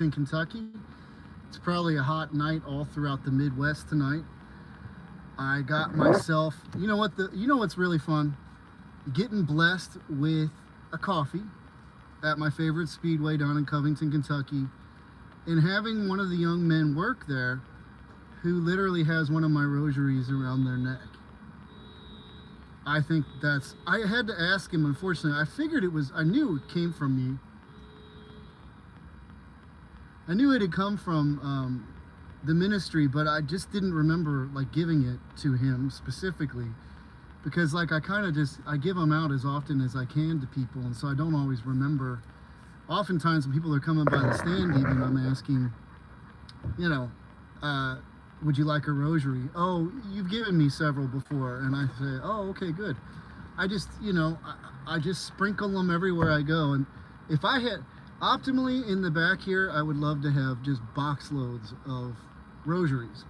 in Kentucky. It's probably a hot night all throughout the Midwest tonight. I got myself, you know what's really fun? Getting blessed with a coffee at my favorite speedway down in Covington, Kentucky, and having one of the young men work there who literally has one of my rosaries around their neck. I think I had to ask him, unfortunately. I knew it came from me. I knew it had come from the ministry, but I just didn't remember like giving it to him specifically, because like I give them out as often as I can to people, and so I don't always remember. Oftentimes when people are coming by the stand, even I'm asking, would you like a rosary? Oh, you've given me several before, and I say, oh, okay, good. I just I just sprinkle them everywhere I go, and if I had optimally in the back here, I would love to have just box loads of rosaries,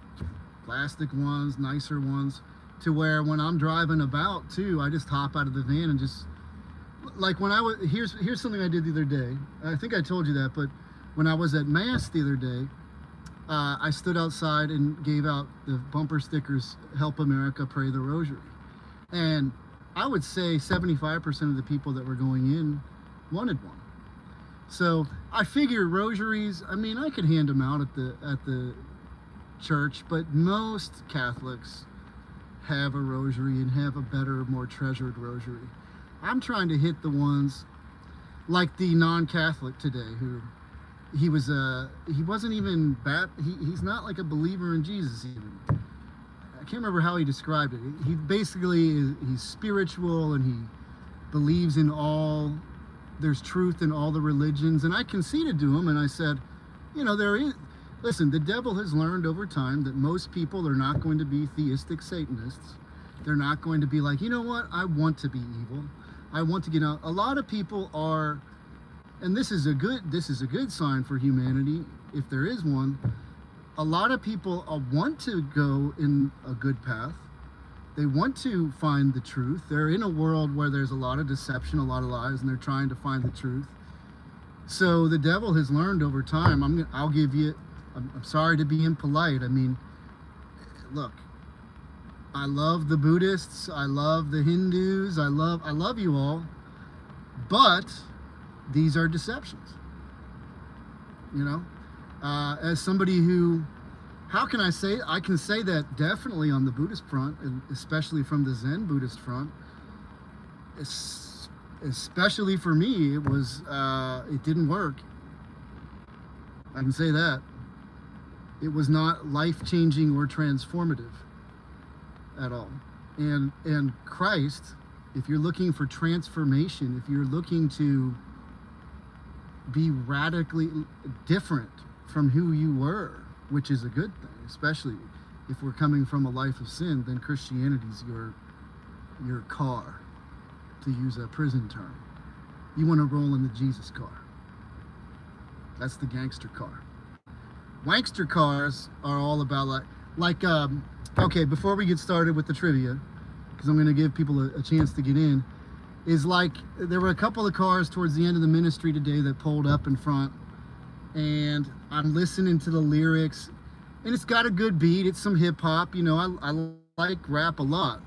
plastic ones, nicer ones, to where when I'm driving about too, I just hop out of the van and just, like when I was, here's something I did the other day. I think I told you that, but when I was at Mass the other day, I stood outside and gave out the bumper stickers, Help America, Pray the Rosary. And I would say 75% of the people that were going in wanted one. So I figure rosaries, I mean, I could hand them out at the church, but most Catholics have a rosary and have a better, more treasured rosary. I'm trying to hit the ones like the non-Catholic today who he wasn't even he's not like a believer in Jesus even. I can't remember how he described it. He basically he's spiritual, and he believes in all, there's truth in all the religions. And I conceded to him and I said, listen, the devil has learned over time that most people are not going to be theistic Satanists. They're not going to be like, you know what, I want to be evil. I want to get out. A lot of people are, and this is a good sign for humanity, if there is one. A lot of people want to go in a good path. They want to find the truth. They're in a world where there's a lot of deception, a lot of lies, and they're trying to find the truth. So the devil has learned over time. I'm sorry to be impolite. I mean, look, I love the Buddhists. I love the Hindus. I love you all. But these are deceptions. As somebody who, how can I say? I can say that definitely on the Buddhist front, and especially from the Zen Buddhist front. Especially for me, it didn't work. I can say that. It was not life-changing or transformative at all. And Christ, if you're looking for transformation, if you're looking to be radically different from who you were, which is a good thing, especially if we're coming from a life of sin, then Christianity's your car, to use a prison term. You want to roll in the Jesus car. That's the gangster car. Wankster cars are all about okay, before we get started with the trivia, because I'm going to give people a chance to get in, is like there were a couple of cars towards the end of the ministry today that pulled up in front, and I'm listening to the lyrics, and it's got a good beat. It's some hip hop, I like rap a lot,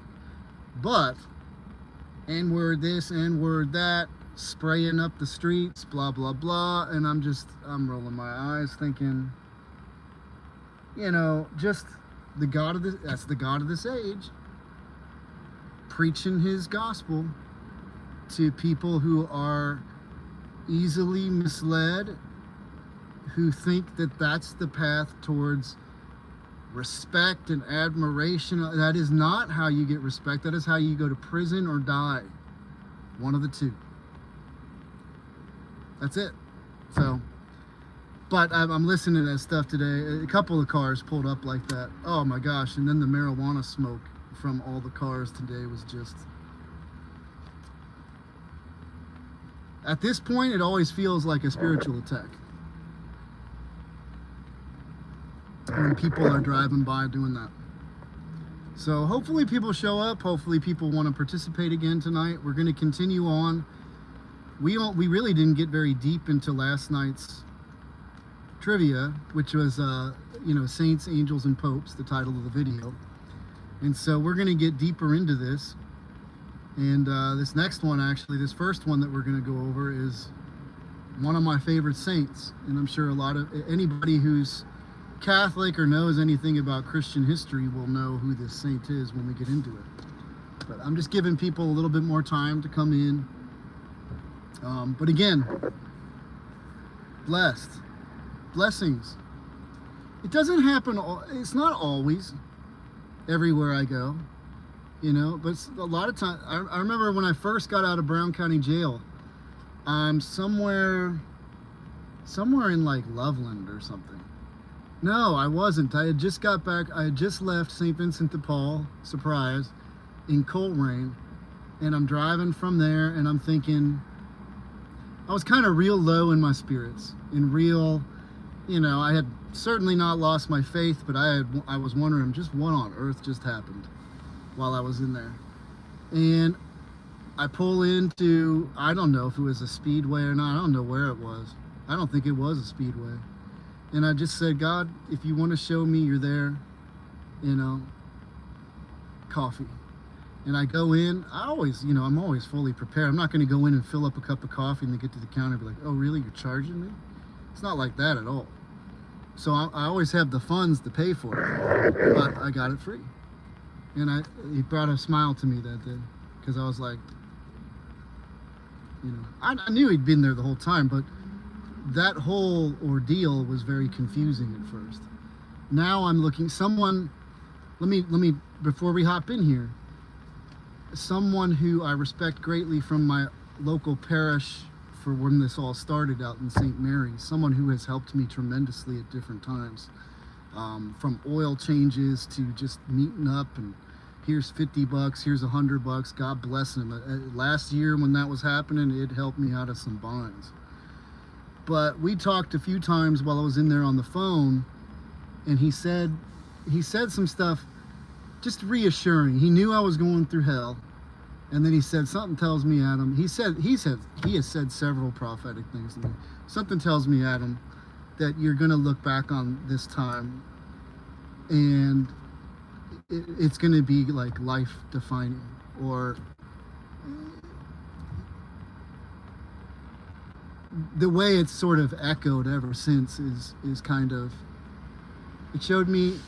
but N-word this, N-word that, spraying up the streets, blah blah blah, and I'm rolling my eyes thinking, just that's the God of this age, preaching his gospel to people who are easily misled, who think that that's the path towards respect and admiration. That is not how you get respect. That is how you go to prison or die. One of the two. That's it. So, but I'm listening to that stuff today. A couple of cars pulled up like that. Oh my gosh. And then the marijuana smoke from all the cars today was just, at this point, it always feels like a spiritual attack when people are driving by doing that. So hopefully people show up. Hopefully people want to participate again tonight. We're going to continue on. We really didn't get very deep into last night's trivia, which was, Saints, Angels, and Popes, the title of the video. And so we're going to get deeper into this. And this next one, actually, this first one that we're going to go over is one of my favorite saints. And I'm sure anybody who's Catholic or knows anything about Christian history will know who this saint is when we get into it. But I'm just giving people a little bit more time to come in. But again, blessings. It doesn't happen, it's not always everywhere I go, but a lot of times, I remember when I first got out of Brown County Jail, I'm somewhere in like Loveland or something. No, I wasn't. I had just got back, I had just left St. Vincent de Paul, surprise, in Coleraine, and I'm driving from there, and I'm thinking, I was kind of real low in my spirits, I had certainly not lost my faith, but I was wondering just what on earth just happened while I was in there. And I pull into, I don't know if it was a speedway or not, I don't know where it was. I don't think it was a speedway. And I just said, God, if you want to show me you're there, coffee. And I go in, I'm always fully prepared. I'm not going to go in and fill up a cup of coffee and then get to the counter and be like, oh, really? You're charging me? It's not like that at all. So I always have the funds to pay for it, but I got it free. And he brought a smile to me that day, because I was like, I knew he'd been there the whole time, but that whole ordeal was very confusing at first. Now I'm looking, let me, before we hop in here, someone who I respect greatly from my local parish for when this all started out in St. Mary's, someone who has helped me tremendously at different times, from oil changes to just meeting up and here's $50, here's $100, God bless him. Last year when that was happening, it helped me out of some binds. But we talked a few times while I was in there on the phone, and he said some stuff just reassuring. He knew I was going through hell. And then he said, something tells me, Adam, he has said several prophetic things to me. Something tells me, Adam, that you're going to look back on this time and it's going to be like life defining, or the way it's sort of echoed ever since is kind of, it showed me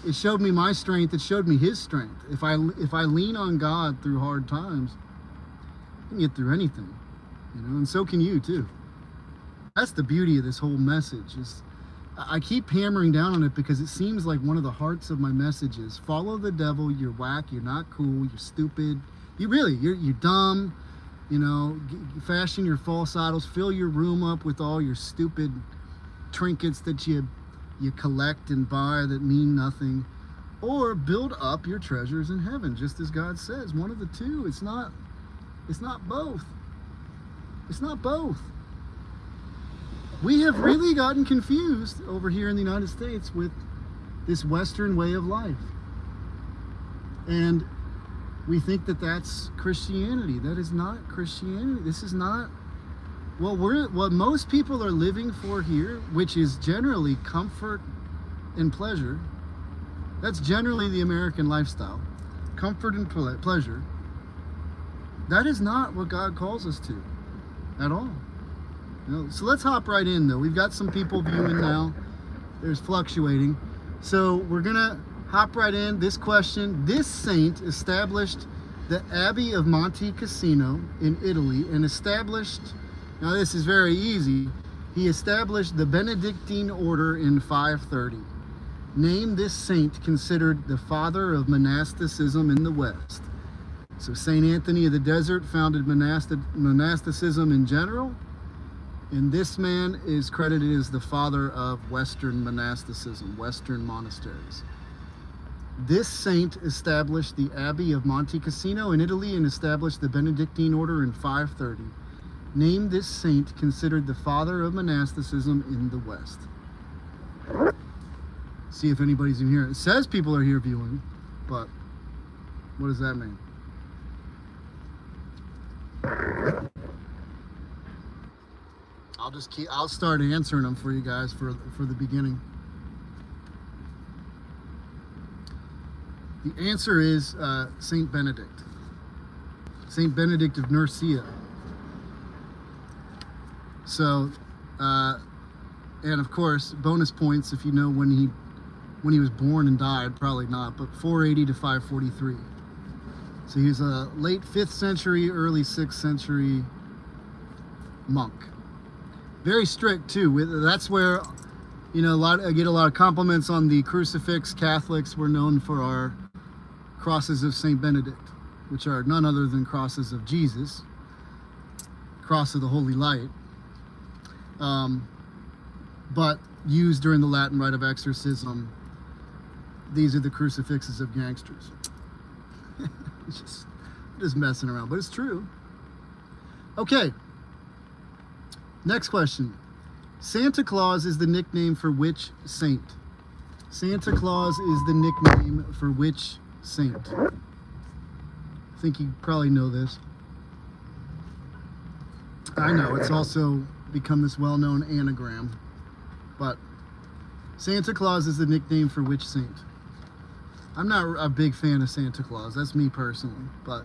my strength. It showed me his strength. If I lean on God through hard times, I can get through anything, and so can you too. That's the beauty of this whole message. Is I keep hammering down on it because it seems like one of the hearts of my message is follow the devil. You're whack. You're not cool. You're stupid. You're dumb. Fashion your false idols. Fill your room up with all your stupid trinkets that you collect and buy that mean nothing, or build up your treasures in heaven, just as God says. One of the two. It's not both. It's not both. We have really gotten confused over here in the United States with this Western way of life. And we think that that's Christianity. That is not Christianity. This is not what most people are living for here, which is generally comfort and pleasure. That's generally the American lifestyle. Comfort and pleasure. That is not what God calls us to at all. So let's hop right in, though. We've got some people viewing now. There's fluctuating. So we're going to hop right in. This question, this saint established the Abbey of Monte Cassino in Italy and established, now this is very easy, he established the Benedictine order in 530. Name this saint considered the father of monasticism in the West. So St. Anthony of the Desert founded monasticism in general, and this man is credited as the father of Western monasticism, Western monasteries. This saint established the Abbey of Monte Cassino in Italy and established the Benedictine order in 530. Name this saint considered the father of monasticism in the West. See if anybody's in here. It says people are here viewing, but what does that mean? I'll start answering them for you guys for the beginning. The answer is Saint Benedict. Saint Benedict of Nursia. So, and of course, bonus points if you know when he was born and died. Probably not, but 480 to 543. So he was a late 5th century, early 6th century monk. Very strict too. That's where, you know, I get a lot of compliments on the crucifix. Catholics were known for our crosses of Saint Benedict, which are none other than crosses of Jesus, cross of the Holy Light, but used during the Latin rite of exorcism. These are the crucifixes of gangsters. just messing around, but it's true. Okay, next question. Santa Claus is the nickname for which saint? Santa Claus is the nickname for which saint? I think you probably know this. I know, it's also become this well-known anagram, but Santa Claus is the nickname for which saint? I'm not a big fan of Santa Claus, that's me personally, but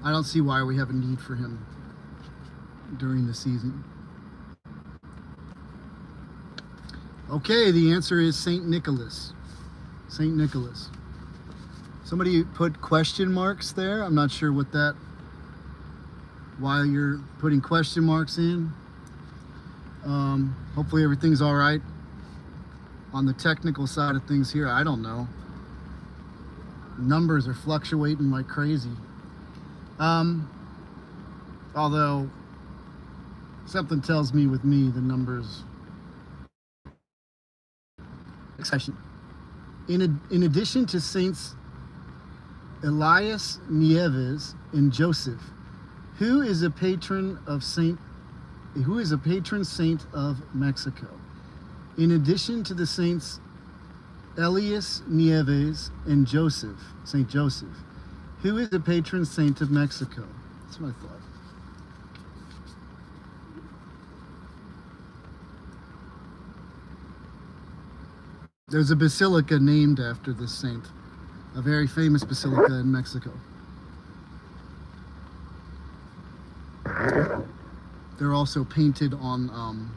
I don't see why we have a need for him during the season. Okay, the answer is Saint Nicholas. Saint Nicholas. Somebody put question marks there. I'm not sure why you're putting question marks in. Hopefully everything's all right on the technical side of things here. I don't know. Numbers are fluctuating like crazy. Although something tells me with me the numbers. Next question. In addition to Saints Elias Nieves and Joseph, who is a patron saint of Mexico? In addition to the Saints Elias Nieves and Joseph, Saint Joseph, who is the patron saint of Mexico? That's what I thought. There's a basilica named after this saint, a very famous basilica in Mexico. They're also painted on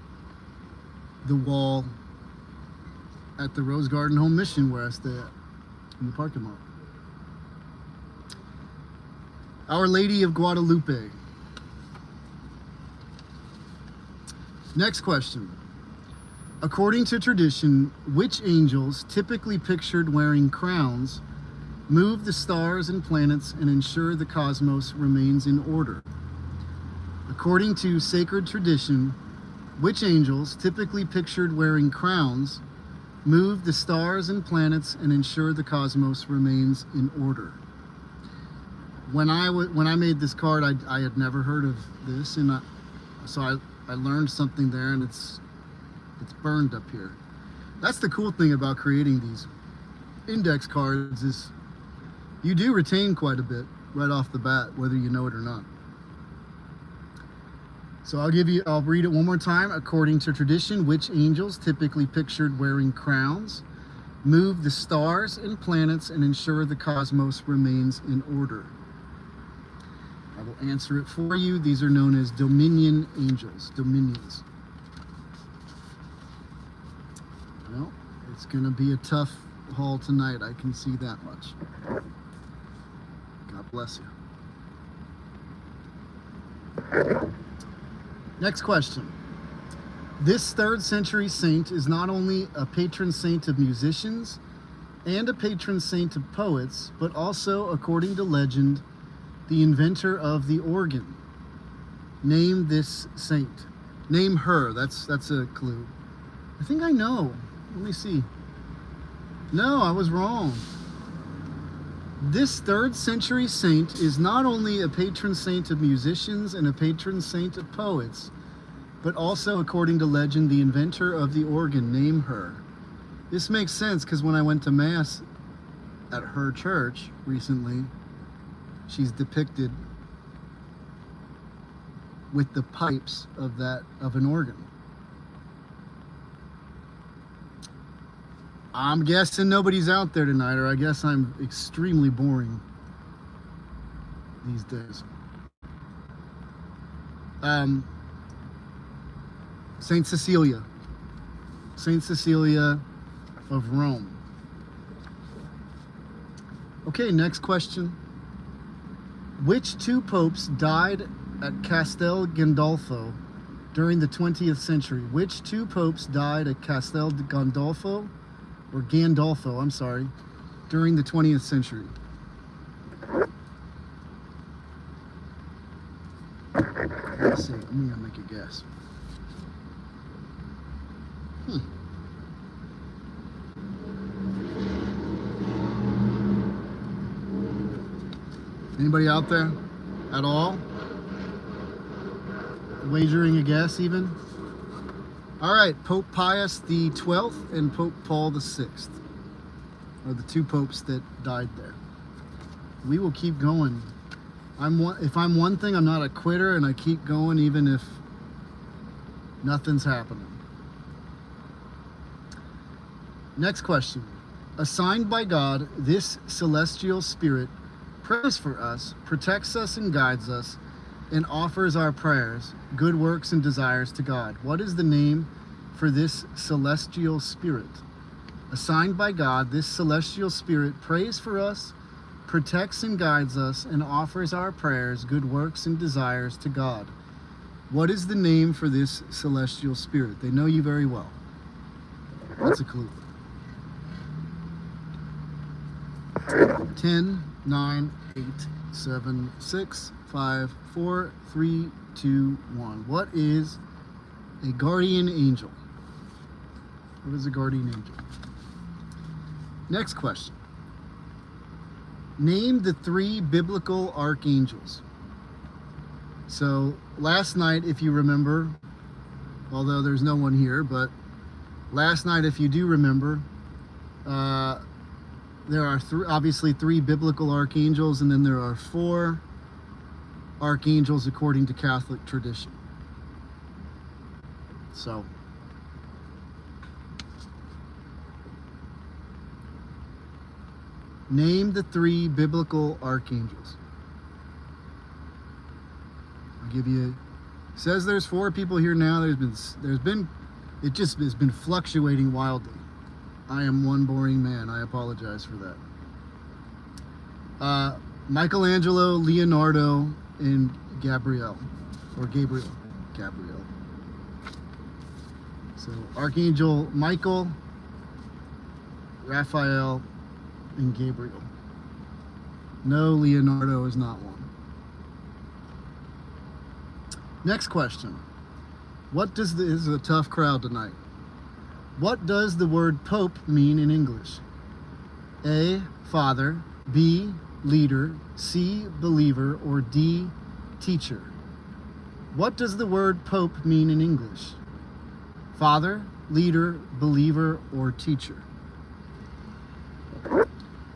the wall at the Rose Garden Home Mission where I stay at, in the parking lot. Our Lady of Guadalupe. Next question. According to tradition, which angels, typically pictured wearing crowns, move the stars and planets and ensure the cosmos remains in order? According to sacred tradition, which angels, typically pictured wearing crowns, move the stars and planets and ensure the cosmos remains in order? When I made this card, I had never heard of this, and so I learned something there, and it's burned up here. That's the cool thing about creating these index cards, is you do retain quite a bit right off the bat, whether you know it or not. So I'll read it one more time. According to tradition, which angels, typically pictured wearing crowns, move the stars and planets and ensure the cosmos remains in order? I will answer it for you. These are known as dominion angels, dominions. Well, it's going to be a tough haul tonight, I can see that much. God bless you. Next question. This 3rd century saint is not only a patron saint of musicians and a patron saint of poets, but also, according to legend, the inventor of the organ. Name this saint. Name her. That's a clue. I think I know. Let me see. No, I was wrong. This 3rd century saint is not only a patron saint of musicians and a patron saint of poets, but also, according to legend, the inventor of the organ. Name her. This makes sense because when I went to Mass at her church recently, she's depicted with the pipes of an organ? I'm guessing nobody's out there tonight, or I guess I'm extremely boring these days. Saint Cecilia. Saint Cecilia of Rome. Okay, next question. Which two popes died at Castel Gandolfo during the 20th century? Which two popes died at Castel Gandolfo, or Gandolfo, I'm sorry, during the 20th century? Let's see, I'm gonna make a guess. Anybody out there at all? Wagering a guess even? All right, Pope Pius the 12th and Pope Paul the 6th are the two popes that died there. We will keep going. If I'm one thing, I'm not a quitter, and I keep going even if nothing's happening. Next question. Assigned by God, this celestial spirit prays for us, protects us and guides us, and offers our prayers, good works and desires to God. What is the name for this celestial spirit? Assigned by God, this celestial spirit prays for us, protects and guides us, and offers our prayers, good works and desires to God. What is the name for this celestial spirit? They know you very well. That's a clue. 10, 9, 8, 7, 6, 5, 4, 3, 2, 1. What is a guardian angel? What is a guardian angel? Next question. Name the three biblical archangels. So last night, if you remember, although there's no one here, but last night, if you do remember, there are obviously three biblical archangels, and then there are four archangels according to Catholic tradition. So, name the three biblical archangels. I'll give you. It says there's four people here now. It just has been fluctuating wildly. I am one boring man. I apologize for that. Michelangelo, Leonardo, and Gabriel. Gabriel. So Archangel Michael, Raphael, and Gabriel. No, Leonardo is not one. Next question. This is a tough crowd tonight. What does the word Pope mean in English? A, father, B, leader, C, believer, or D, teacher? What does the word Pope mean in English? Father, leader, believer, or teacher?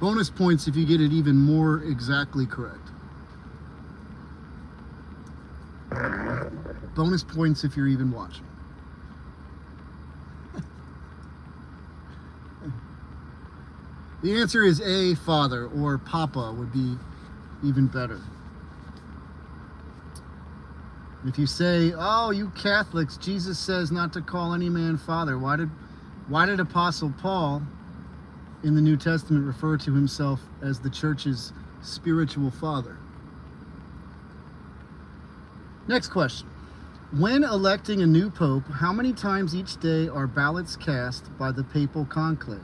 Bonus points if you get it even more exactly correct. Bonus points if you're even watching. The answer is A, father, or papa would be even better. If you say, oh, you Catholics, Jesus says not to call any man father, why did Apostle Paul in the New Testament refer to himself as the church's spiritual father? Next question. When electing a new pope, how many times each day are ballots cast by the papal conclave?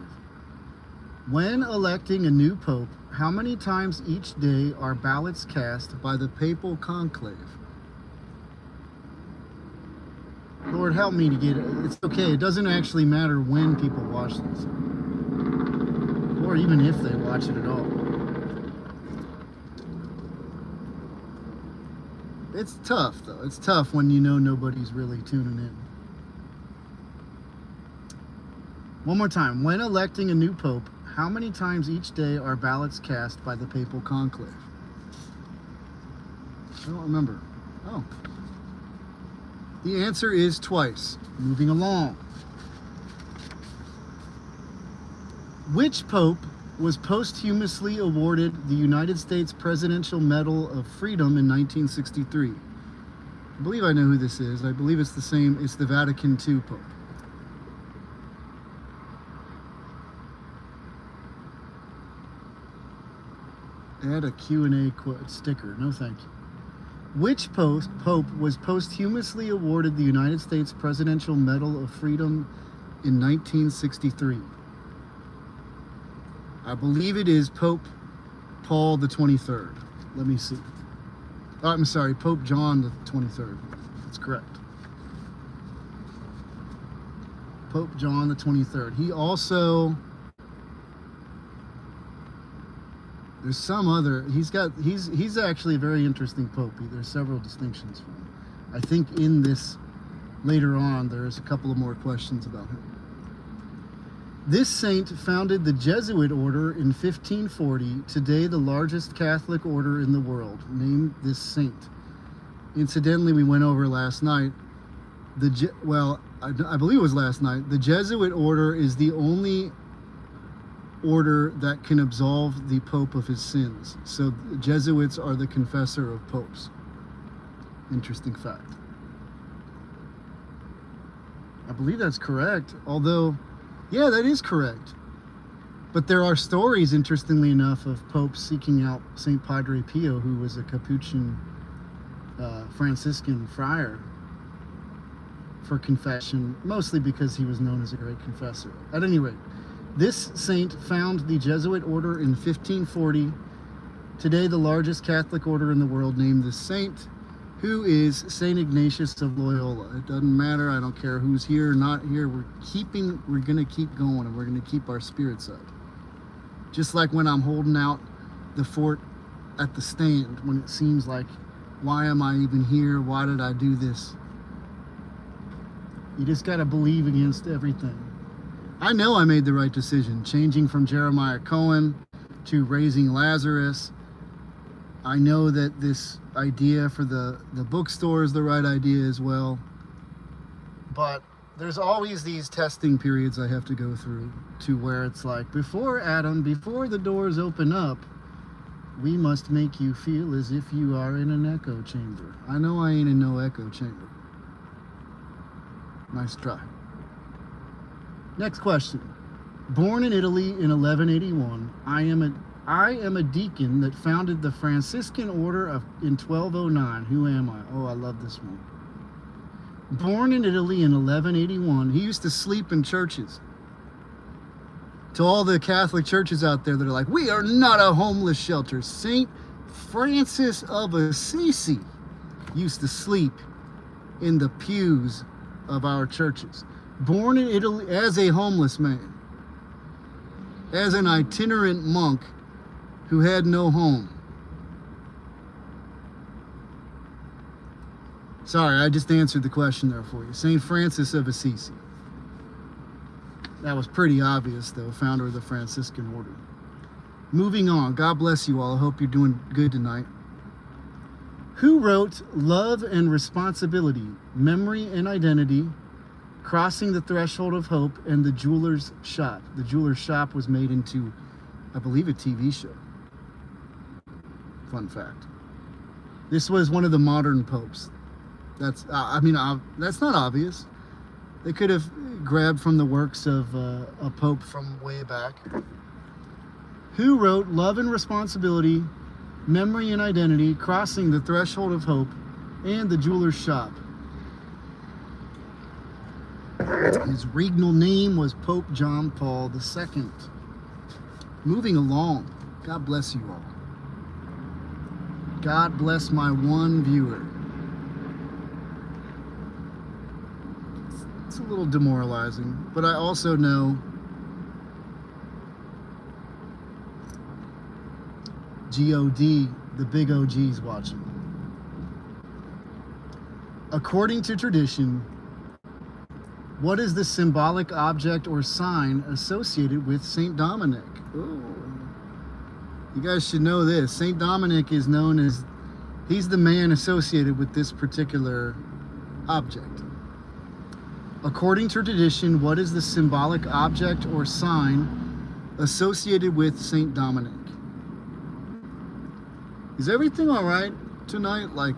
When electing a new pope, how many times each day are ballots cast by the papal conclave? Lord, help me to get it. It's okay. It doesn't actually matter when people watch this, or even if they watch it at all. It's tough, though. It's tough when you know nobody's really tuning in. One more time. When electing a new pope, how many times each day are ballots cast by the papal conclave? I don't remember. Oh. The answer is twice. Moving along. Which pope was posthumously awarded the United States Presidential Medal of Freedom in 1963? I believe I know who this is. I believe it's the same. It's the Vatican II Pope. Add a Q&A sticker. No, thank you. Which pope was posthumously awarded the United States Presidential Medal of Freedom in 1963? I believe it is Pope Paul the 23rd. Let me see. Oh, I'm sorry, Pope John the 23rd. That's correct. Pope John the 23rd. He also, there's some other, he's actually a very interesting pope. There's several distinctions for him. I think in this, later on, there's a couple of more questions about him. This saint founded the Jesuit order in 1540, today the largest Catholic order in the world. Name this saint. Incidentally, we went over last night. I believe it was last night. The Jesuit order is the only order that can absolve the Pope of his sins. So the Jesuits are the confessor of popes. Interesting fact. I believe that's correct, although, yeah, that is correct. But there are stories, interestingly enough, of popes seeking out St. Padre Pio, who was a Capuchin Franciscan friar, for confession, mostly because he was known as a great confessor. At any rate, this saint founded the Jesuit order in 1540, today the largest Catholic order in the world. Named this saint, who is St. Ignatius of Loyola. It doesn't matter. I don't care who's here or not here. We're going to keep going, and we're going to keep our spirits up. Just like when I'm holding out the fort at the stand, when it seems like, why am I even here? Why did I do this? You just got to believe against everything. I know I made the right decision, changing from Jeremiah Cohen to raising Lazarus. I know that this idea for the bookstore is the right idea as well. But there's always these testing periods I have to go through, to where it's like, before the doors open up, we must make you feel as if you are in an echo chamber. I know I ain't in no echo chamber. Nice try. Next question. Born in Italy in 1181, I am a deacon that founded the Franciscan order in 1209. Who am I? Oh, I love this one. Born in Italy in 1181, he used to sleep in churches. To all the Catholic churches out there that are like, we are not a homeless shelter. St. Francis of Assisi used to sleep in the pews of our churches. Born in Italy as a homeless man, as an itinerant monk who had no home. Sorry, I just answered the question there for you. St. Francis of Assisi. That was pretty obvious, though, founder of the Franciscan order. Moving on. God bless you all. I hope you're doing good tonight. Who wrote Love and Responsibility, Memory and Identity, Crossing the Threshold of Hope, and The Jeweler's Shop? The Jeweler's Shop was made into, I believe, a TV show. Fun fact. This was one of the modern popes. That's not obvious. They could have grabbed from the works of a pope from way back. Who wrote Love and Responsibility, Memory and Identity, Crossing the Threshold of Hope, and The Jeweler's Shop? His regnal name was Pope John Paul II. Moving along. God bless you all. God bless my one viewer. It's a little demoralizing, but I also know God, the big OG's watching. According to tradition, what is the symbolic object or sign associated with Saint Dominic? Ooh. You guys should know this. Saint Dominic is known as, he's the man associated with this particular object. According to tradition, what is the symbolic object or sign associated with Saint Dominic? Is everything all right tonight? Like,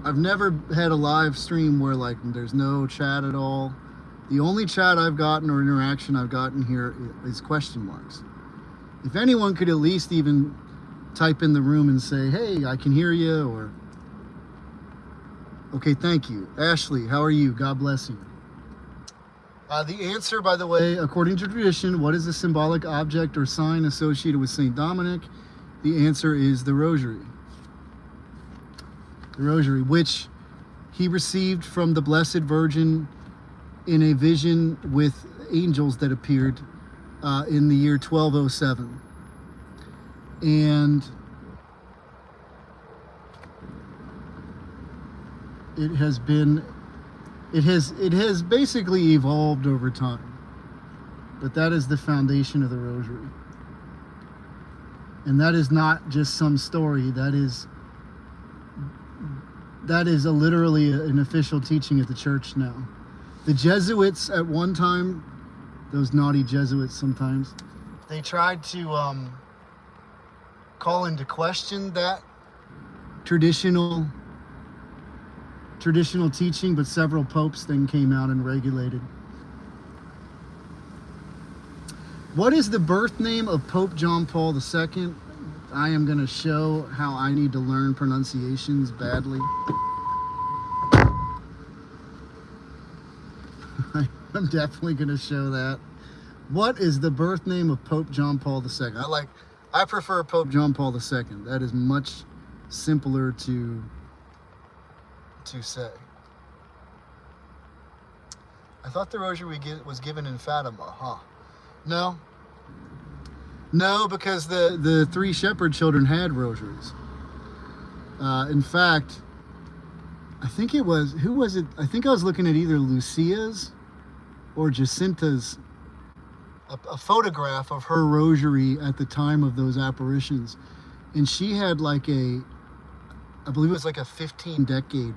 I've never had a live stream where like there's no chat at all. The only chat I've gotten or interaction I've gotten here is question marks. If anyone could at least even type in the room and say, hey, I can hear you, or okay, thank you. Ashley, how are you? God bless you. The answer, by the way, according to tradition, what is the symbolic object or sign associated with Saint Dominic? The answer is the rosary. The rosary, which he received from the Blessed Virgin in a vision with angels that appeared in the year 1207. And it has basically evolved over time. But that is the foundation of the rosary. And that is not just some story. That is literally an official teaching of the church now. The Jesuits at one time, those naughty Jesuits sometimes, they tried to call into question that traditional teaching, but several popes then came out and regulated. What is the birth name of Pope John Paul II? I am going to show how I need to learn pronunciations badly. I'm definitely going to show that. What is the birth name of Pope John Paul II? I prefer Pope John Paul II. That is much simpler to say. I thought the rosary was given in Fatima, huh? No, because the three shepherd children had rosaries. In fact, I think it was, who was it? I think I was looking at either Lucia's or Jacinta's, a photograph of her rosary at the time of those apparitions. And she had like I believe it was like a 15-decade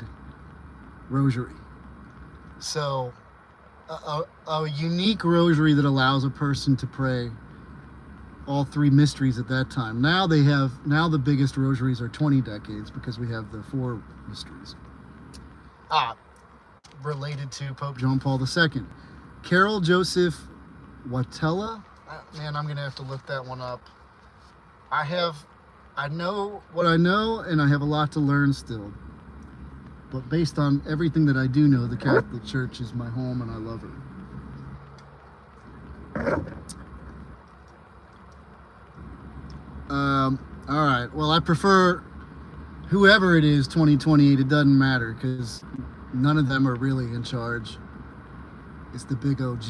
rosary. So a unique rosary that allows a person to pray all three mysteries at that time. Now the biggest rosaries are 20 decades because we have the 4 mysteries. Related to Pope John Paul II. Carol Joseph Watella? Man, I'm going to have to look that one up. I know what I know, and I have a lot to learn still. But based on everything that I do know, the Catholic Church is my home, and I love her. All right. Well, I prefer whoever it is, 2028. It doesn't matter, because none of them are really in charge. It's the big OG.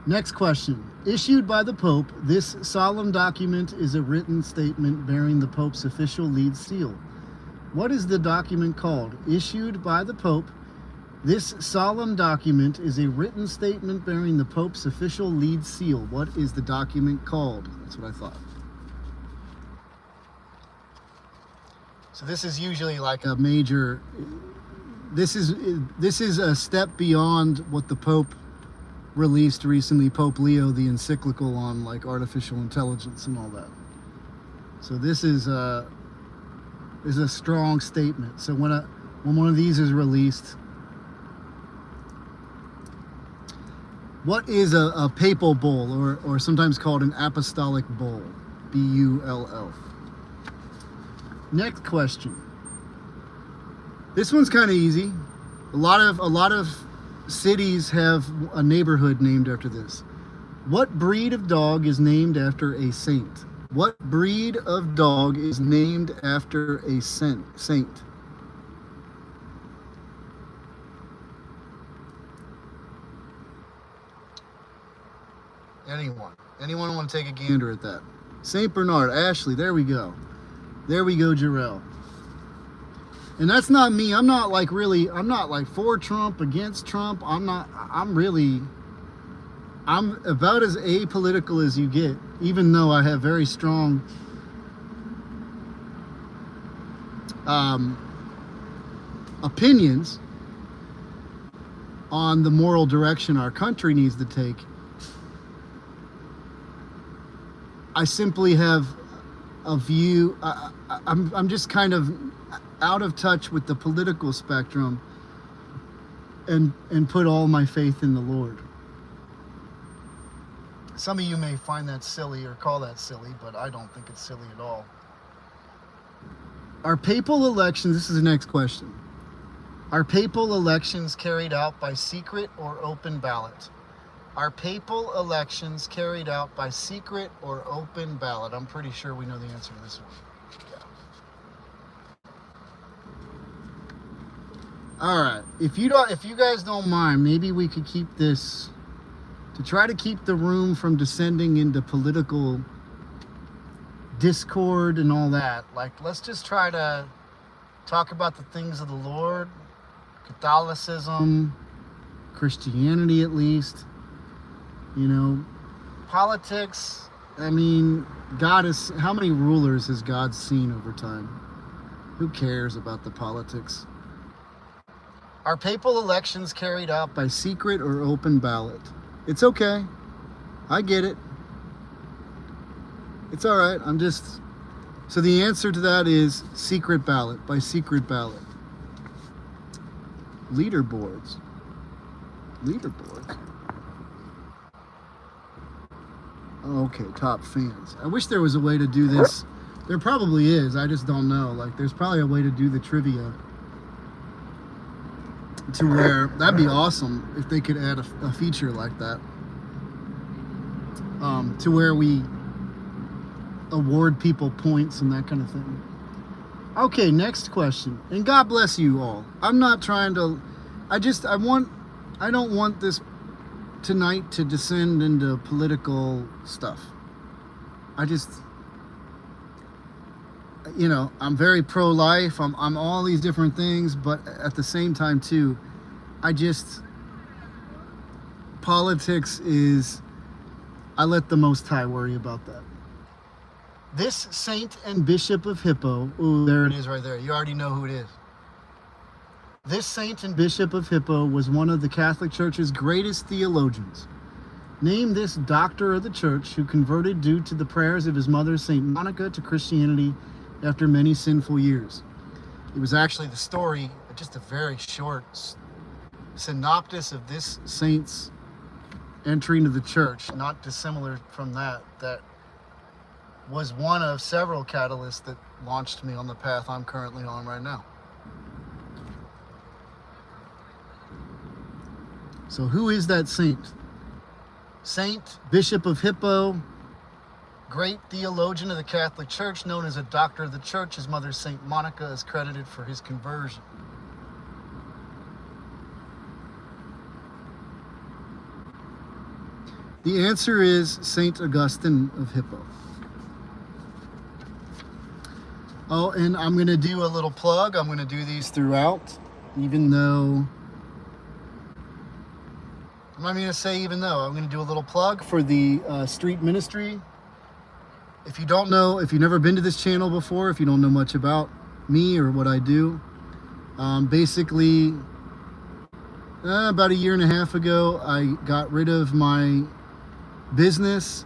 Next question. Issued by the Pope, this solemn document is a written statement bearing the Pope's official lead seal. What is the document called? Issued by the Pope, this solemn document is a written statement bearing the Pope's official lead seal. What is the document called? That's what I thought. So this is usually like a major... This is a step beyond what the Pope released recently, Pope Leo, the encyclical on like artificial intelligence and all that. So this is a strong statement. So when one of these is released, what is a papal bull, or sometimes called an apostolic bull? B-U-L-L. Next question. This one's kind of easy. A lot of cities have a neighborhood named after this. What breed of dog is named after a saint? What breed of dog is named after a saint? Anyone want to take a gander at that? Saint Bernard. Ashley, there we go. There we go, Jarrell. And that's not me. I'm not like for Trump, against Trump. I'm about as apolitical as you get, even though I have very strong opinions on the moral direction our country needs to take. I simply have a view. I'm just kind of out of touch with the political spectrum, and put all my faith in the Lord. Some of you may find that silly or call that silly, but I don't think it's silly at all. Are papal elections, this is the next question. Are papal elections carried out by secret or open ballot? Are papal elections carried out by secret or open ballot? I'm pretty sure we know the answer to this one. Yeah. All right. If you guys don't mind, maybe we could keep this, to try to keep the room from descending into political discord and all that. Like, let's just try to talk about the things of the Lord, Catholicism, Christianity at least. You know, politics, I mean, how many rulers has God seen over time? Who cares about the politics? Are papal elections carried out by secret or open ballot? It's okay. I get it. It's all right. So the answer to that is secret ballot, by secret ballot. Leaderboards. Okay, top fans. I wish there was a way to do this. There probably is. I just don't know. Like, there's probably a way to do the trivia to where that'd be awesome if they could add a feature like that. To where we award people points and that kind of thing. Okay, next question. And God bless you all. I'm not trying to. I don't want this tonight to descend into political stuff. I'm very pro-life. I'm all these different things, but at the same time too, politics is, I let the Most High worry about that. This Saint and Bishop of Hippo, ooh, there it is right there. You already know who it is. This Saint and Bishop of Hippo was one of the Catholic Church's greatest theologians. Name this doctor of the Church who converted due to the prayers of his mother, Saint Monica, to Christianity after many sinful years. It was actually the story, just a very short synopsis of this saint's entry into the church, not dissimilar from that was one of several catalysts that launched me on the path I'm currently on right now. So who is that saint? Saint, Bishop of Hippo, great theologian of the Catholic Church, known as a doctor of the Church. His mother, Saint Monica, is credited for his conversion. The answer is Saint Augustine of Hippo. Oh, and I'm going to do a little plug. I'm going to do these throughout, even though... I'm not going to say even though. I'm going to do a little plug for the street ministry. If you don't know, if you've never been to this channel before, if you don't know much about me or what I do, basically, about a year and a half ago, I got rid of my business.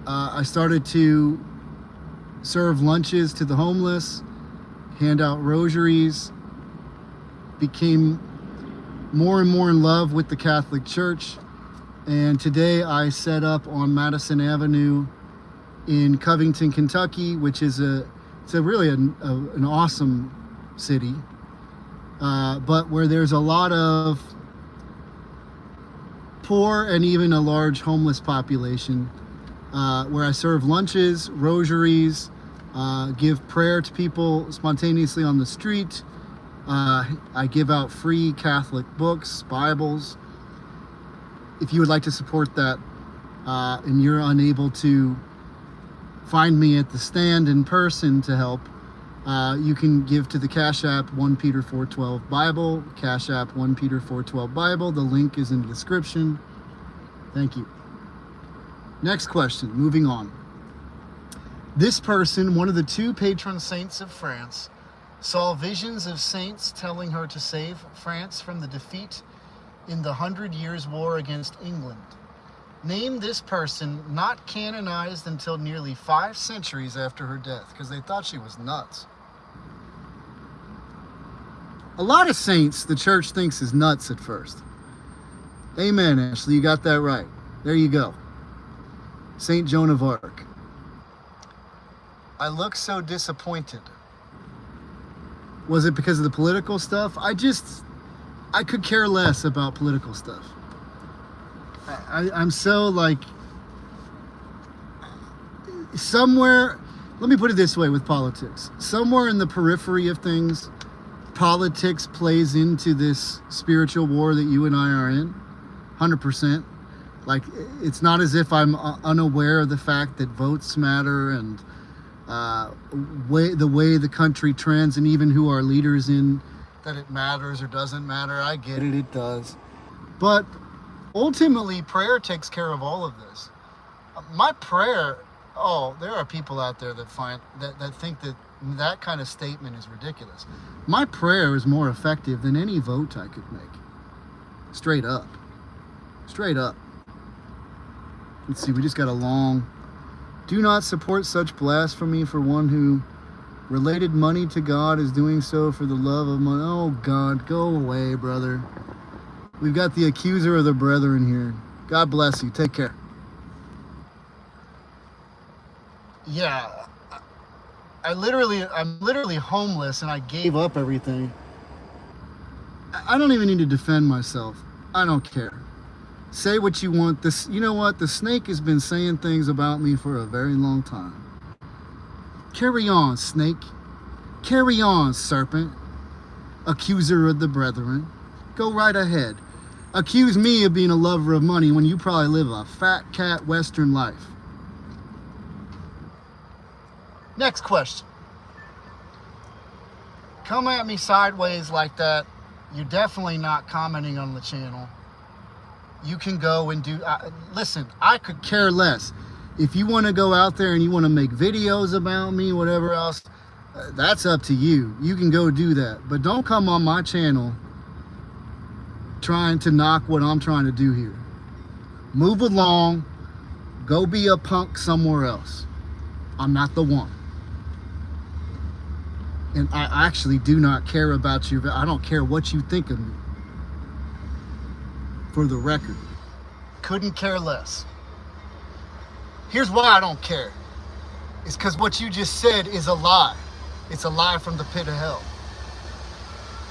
I started to serve lunches to the homeless, hand out rosaries, became more and more in love with the Catholic Church, and today I set up on Madison Avenue in Covington, Kentucky, which is really an awesome city, but where there's a lot of poor and even a large homeless population, where I serve lunches, rosaries, give prayer to people spontaneously on the street. I give out free Catholic books, Bibles. If you would like to support that, and you're unable to find me at the stand in person to help, you can give to the Cash App 1 Peter 4:12 Bible, Cash App 1 Peter 4:12 Bible. The link is in the description. Thank you. Next question, moving on. This person, one of the two patron saints of France, saw visions of saints telling her to save France from the defeat in the 100 Years' War against England. Name this person not canonized until nearly 5 centuries after her death, because they thought she was nuts. A lot of saints the church thinks is nuts at first. Amen, Ashley, you got that right. There you go. Saint Joan of Arc. I look so disappointed. Was it because of the political stuff? I could care less about political stuff. I'm so like, somewhere, let me put it this way with politics. Somewhere in the periphery of things, politics plays into this spiritual war that you and I are in, 100%. Like, it's not as if I'm unaware of the fact that votes matter and the way the country trends and even who our leaders in, that it matters or doesn't matter. I get it, it does. But ultimately, prayer takes care of all of this. My prayer, there are people out there that think that kind of statement is ridiculous. My prayer is more effective than any vote I could make. Straight up. Straight up. Let's see, we just got a long. Do not support such blasphemy, for one who related money to God is doing so for the love of money. Oh God, go away, brother. We've got the accuser of the brethren here. God bless you. Take care. Yeah, I'm literally homeless and I gave up everything. I don't even need to defend myself. I don't care. Say what you want. You know what? The snake has been saying things about me for a very long time. Carry on, snake. Carry on, serpent. Accuser of the brethren. Go right ahead. Accuse me of being a lover of money when you probably live a fat cat Western life. Next question. Come at me sideways like that. You're definitely not commenting on the channel. You can go and do, listen, I could care less. If you want to go out there and you want to make videos about me, whatever else, that's up to you. You can go do that. But don't come on my channel trying to knock what I'm trying to do here. Move along. Go be a punk somewhere else. I'm not the one. And I actually do not care about you. I don't care what you think of me. For the record. Couldn't care less. Here's why I don't care. It's because what you just said is a lie. It's a lie from the pit of hell.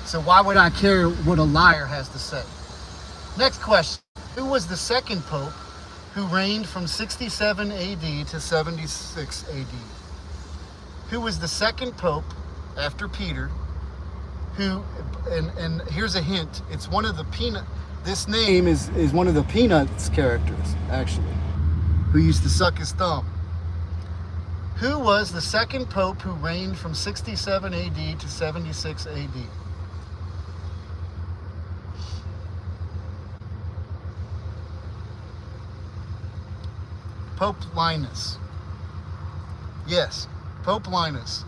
So why would I care what a liar has to say? Next question. Who was the second pope who reigned from 67 AD to 76 AD? Who was the second pope after Peter who, and here's a hint, it's one of the this name is one of the Peanuts characters, actually, who used to suck his thumb. Who was the second pope who reigned from 67 AD to 76 AD? Pope Linus. Yes, Pope Linus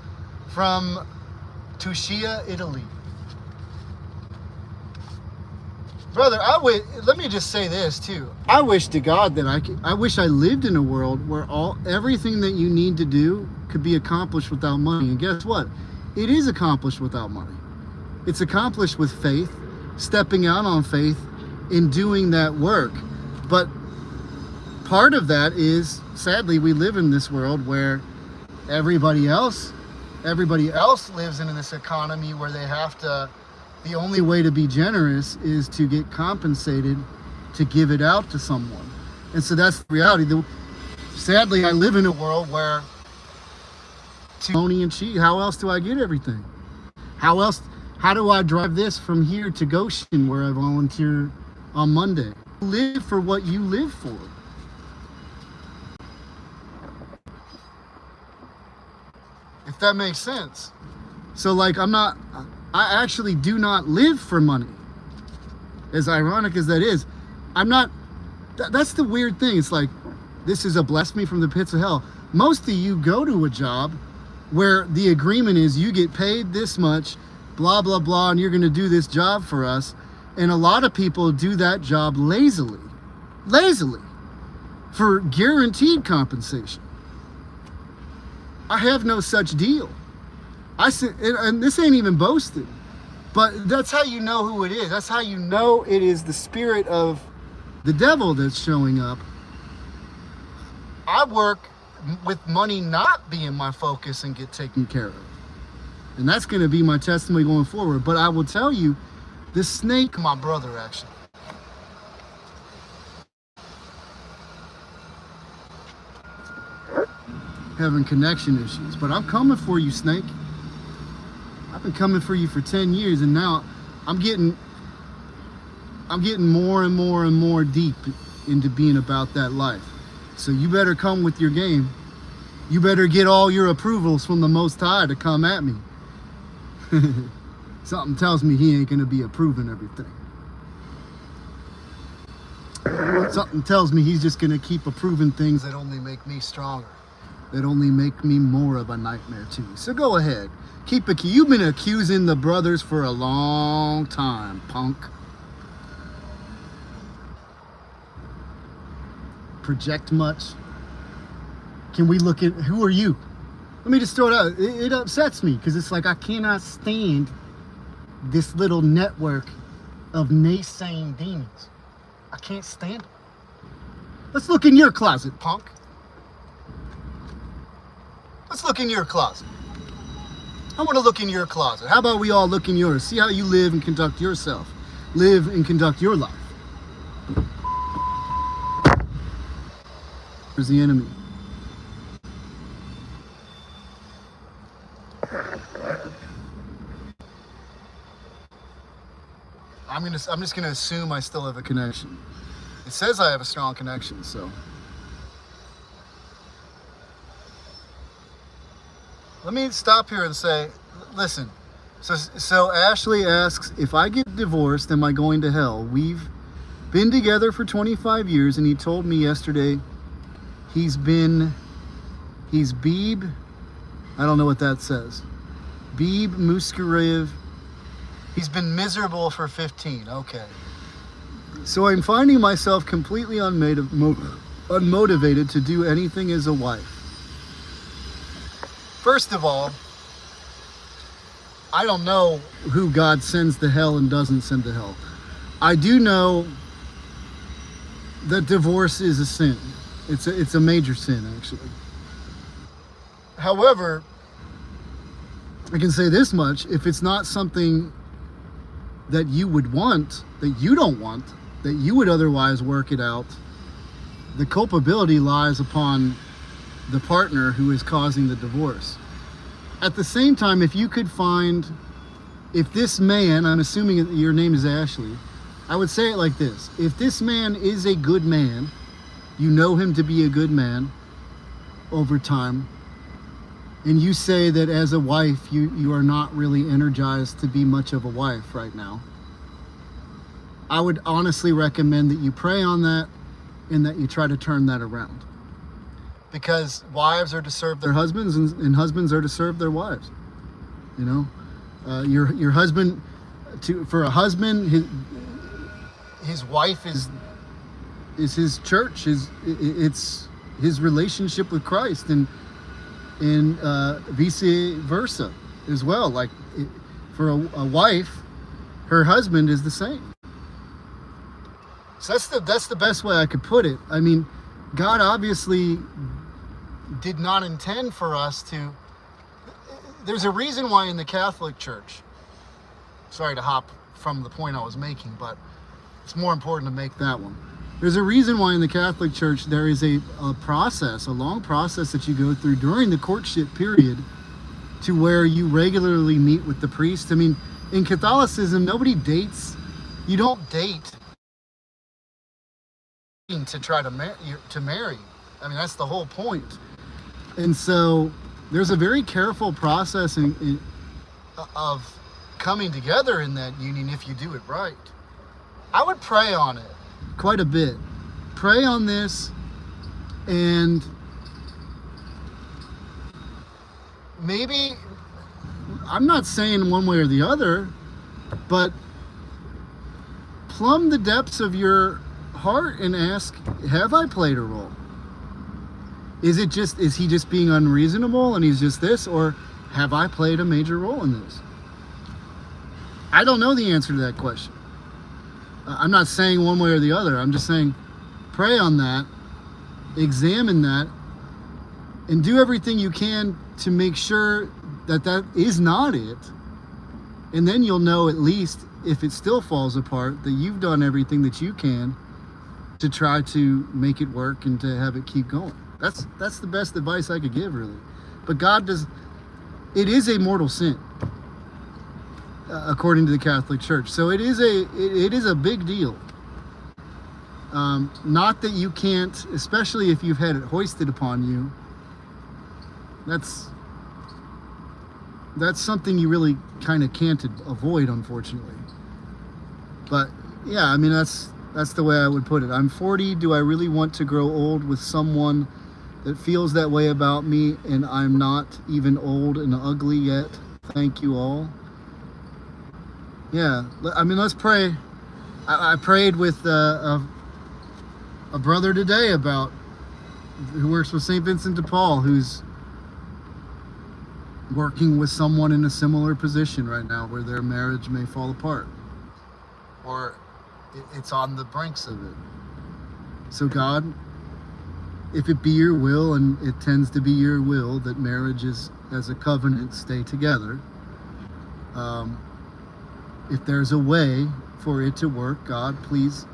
from Tuscia, Italy. Brother, let me just say this too. I wish to God that I wish I lived in a world where everything that you need to do could be accomplished without money. And guess what? It is accomplished without money. It's accomplished with faith, stepping out on faith in doing that work. But part of that is, sadly, we live in this world where everybody else lives in this economy where they have to, the only way to be generous is to get compensated to give it out to someone. And so that's the reality. Sadly, I live in a world where money and cheat. How else do I get everything? How do I drive this from here to Goshen where I volunteer on Monday? Live for what you live for. If that makes sense. So like I actually do not live for money. As ironic as that is, that's the weird thing. It's like, this is a bless me from the pits of hell. Most of you go to a job where the agreement is you get paid this much, blah, blah, blah, and you're going to do this job for us. And a lot of people do that job lazily, for guaranteed compensation. I have no such deal. I said, and this ain't even boasted, but that's how you know who it is. That's how you know it is the spirit of the devil that's showing up. I work with money not being my focus and get taken care of. And that's going to be my testimony going forward. But I will tell you, the snake, my brother actually. Having connection issues. But I'm coming for you, snake. I've been coming for you for 10 years, and now I'm getting more and more and more deep into being about that life. So you better come with your game. You better get all your approvals from the Most High to come at me. Something tells me he ain't going to be approving everything. Something tells me he's just going to keep approving things that only make me stronger, that only make me more of a nightmare to you. So go ahead. Keep it. You've been accusing the brothers for a long time, punk. Project much? Can we look at, who are you? Let me just throw it out. It upsets me because it's like I cannot stand this little network of naysaying demons. I can't stand it. Let's look in your closet, punk. Let's look in your closet. I want to look in your closet. How about we all look in yours? See how you live and conduct yourself. Live and conduct your life. There's the enemy. I'm just gonna assume I still have a connection. It says I have a strong connection, so. Let me stop here and say, listen. So Ashley asks, if I get divorced, am I going to hell? We've been together for 25 years, and he told me yesterday he's Beeb, I don't know what that says. Beeb Muskarev. He's been miserable for 15. Okay. So I'm finding myself completely unmotivated to do anything as a wife. First of all, I don't know who God sends to hell and doesn't send to hell. I do know that divorce is a sin. It's a major sin, actually. However, I can say this much: if it's not something that you would want, that you don't want, that you would otherwise work it out, the culpability lies upon the partner who is causing the divorce. At the same time, if you could find, if this man, I'm assuming your name is Ashley, I would say it like this: if this man is a good man, you know him to be a good man over time, and you say that as a wife, you are not really energized to be much of a wife right now, I would honestly recommend that you pray on that and that you try to turn that around. Because wives are to serve their husbands and husbands are to serve their wives. You know, your husband, for a husband, his wife is his church, it's his relationship with Christ, and vice versa as well. Like for a wife, her husband is the same. So that's the best way I could put it. I mean, God obviously did not intend for us to. There's a reason why in the Catholic Church, sorry to hop from the point I was making, but it's more important to make that one. There's a reason why in the Catholic Church there is a process, a long process that you go through during the courtship period, to where you regularly meet with the priest. I mean, in Catholicism, nobody dates. You don't date to try to marry. I mean, that's the whole point. And so there's a very careful process of coming together in that union if you do it right. I would pray on it quite a bit. Pray on this, and maybe, I'm not saying one way or the other, but plumb the depths of your heart and ask, have I played a role? Is he just being unreasonable and he's just this, or have I played a major role in this? I don't know the answer to that question. I'm not saying one way or the other. I'm just saying pray on that, examine that, and do everything you can to make sure that that is not it. And then you'll know, at least if it still falls apart, that you've done everything that you can to try to make it work and to have it keep going. That's the best advice I could give, really. But it is a mortal sin, according to the Catholic Church. So it is a big deal. Not that you can't, especially if you've had it hoisted upon you. That's something you really kind of can't avoid, unfortunately. But yeah, I mean, that's the way I would put it. I'm 40. Do I really want to grow old with someone that feels that way about me, and I'm not even old and ugly yet? Thank you all. Yeah, I mean, let's pray. I prayed with a brother today who works with St. Vincent de Paul, who's working with someone in a similar position right now where their marriage may fall apart, or it's on the brinks of it. So God, if it be your will, and it tends to be your will that marriages as a covenant stay together, if there's a way for it to work, God, please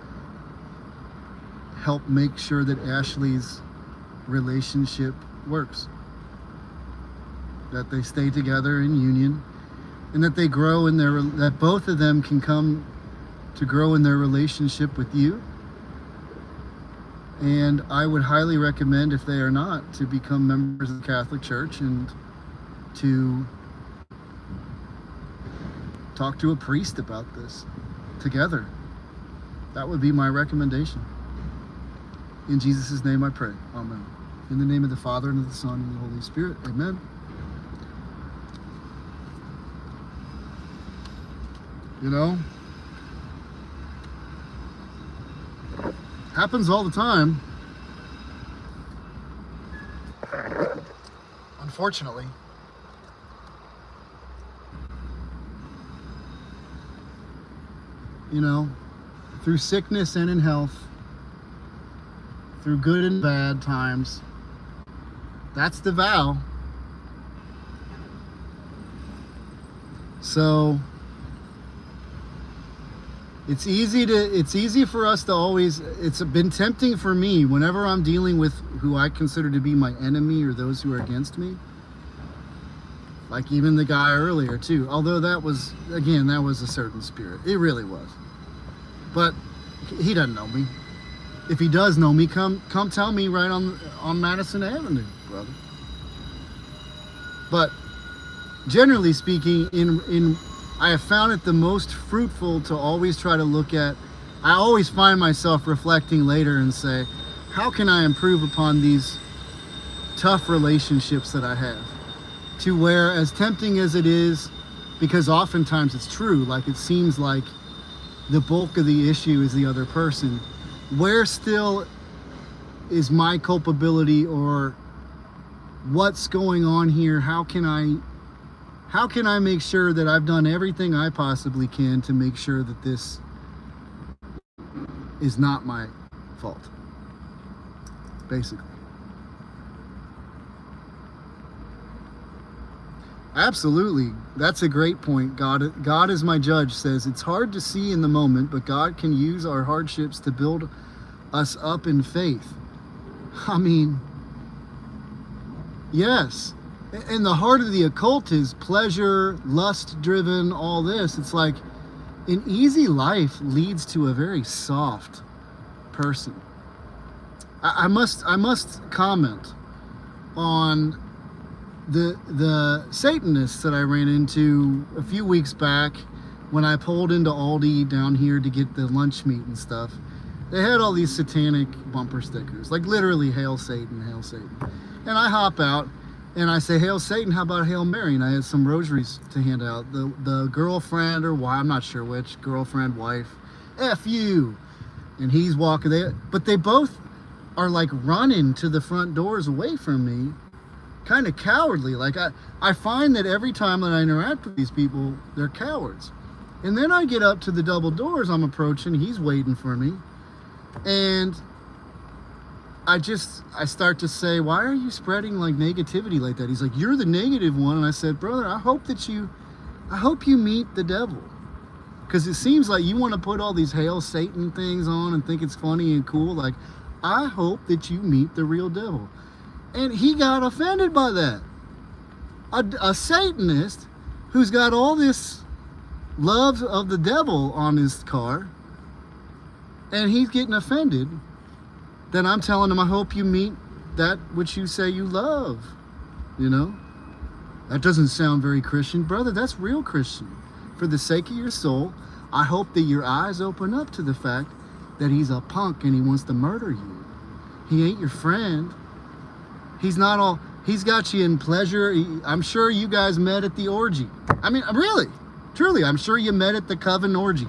help make sure that Ashley's relationship works, that they stay together in union, and that they grow that both of them can come to grow in their relationship with you. And I would highly recommend, if they are not, to become members of the Catholic Church and to talk to a priest about this together. That would be my recommendation. In Jesus' name I pray. Amen. In the name of the Father, and of the Son, and of the Holy Spirit. Amen. You know, happens all the time, unfortunately. You know, through sickness and in health, through good and bad times. That's the vow. So it's easy for us to always, it's been tempting for me whenever I'm dealing with who I consider to be my enemy or those who are against me. Like even the guy earlier too, although that was a certain spirit. It really was. But he doesn't know me. If he does know me, come tell me right on Madison Avenue, brother. But generally speaking, I have found it the most fruitful to always try to look at. I always find myself reflecting later and say, how can I improve upon these tough relationships that I have? To where, as tempting as it is, because oftentimes it's true, like it seems like the bulk of the issue is the other person, where still is my culpability, or what's going on here? How can I make sure that I've done everything I possibly can to make sure that this is not my fault, basically. Absolutely. That's a great point. God is my judge says it's hard to see in the moment, but God can use our hardships to build us up in faith. I mean, yes. And the heart of the occult is pleasure, lust-driven, all this. It's like an easy life leads to a very soft person. I must comment on the Satanists that I ran into a few weeks back when I pulled into Aldi down here to get the lunch meat and stuff. They had all these satanic bumper stickers, like literally "Hail Satan, Hail Satan." And I hop out, And I say, Hail Satan, how about Hail Mary? And I had some rosaries to hand out. The girlfriend or wife, I'm not sure which, girlfriend, wife, F you. And he's walking there. But they both are like running to the front doors away from me, kind of cowardly. Like I find that every time that I interact with these people, they're cowards. And then I get up to the double doors I'm approaching. He's waiting for me. And I start to say, why are you spreading like negativity like that? He's like, you're the negative one. And I said, brother, I hope you meet the devil. Because it seems like you want to put all these Hail Satan things on and think it's funny and cool. Like, I hope that you meet the real devil. And he got offended by that. A Satanist who's got all this love of the devil on his car, and he's getting offended. Then I'm telling him, I hope you meet that which you say you love. You know? That doesn't sound very Christian. Brother, that's real Christian. For the sake of your soul, I hope that your eyes open up to the fact that he's a punk and he wants to murder you. He ain't your friend. He's got you in pleasure. I'm sure you guys met at the orgy. I mean, really, truly, I'm sure you met at the coven orgy.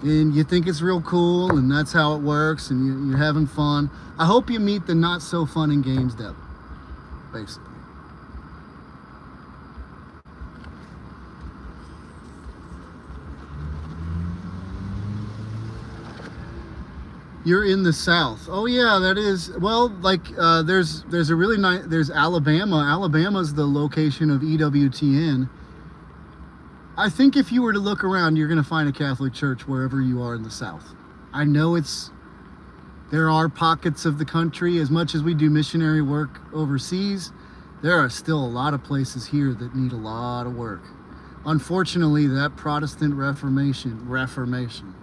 And you think it's real cool, and that's how it works, and you're having fun. I hope you meet the not so fun and games devil, basically. You're in the South. Oh yeah, that is, well, like there's a really nice, there's Alabama. Alabama's the location of EWTN. I think if you were to look around, you're going to find a Catholic church wherever you are in the South. I know there are pockets of the country, as much as we do missionary work overseas, there are still a lot of places here that need a lot of work. Unfortunately, that Protestant Reformation,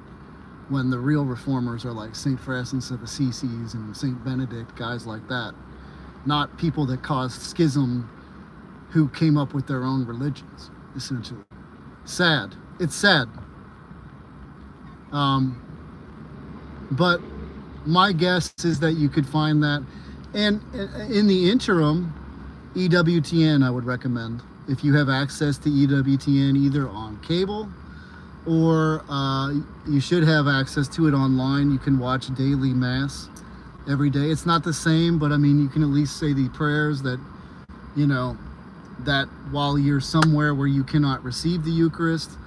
when the real reformers are like St. Francis of Assisi and St. Benedict, guys like that, not people that caused schism who came up with their own religions, essentially. Sad. It's sad. But my guess is that you could find that. And in the interim, EWTN I would recommend. If you have access to EWTN either on cable or you should have access to it online. You can watch daily mass every day. It's not the same, but I mean, you can at least say the prayers that, you know, that while you're somewhere where you cannot receive the Eucharist.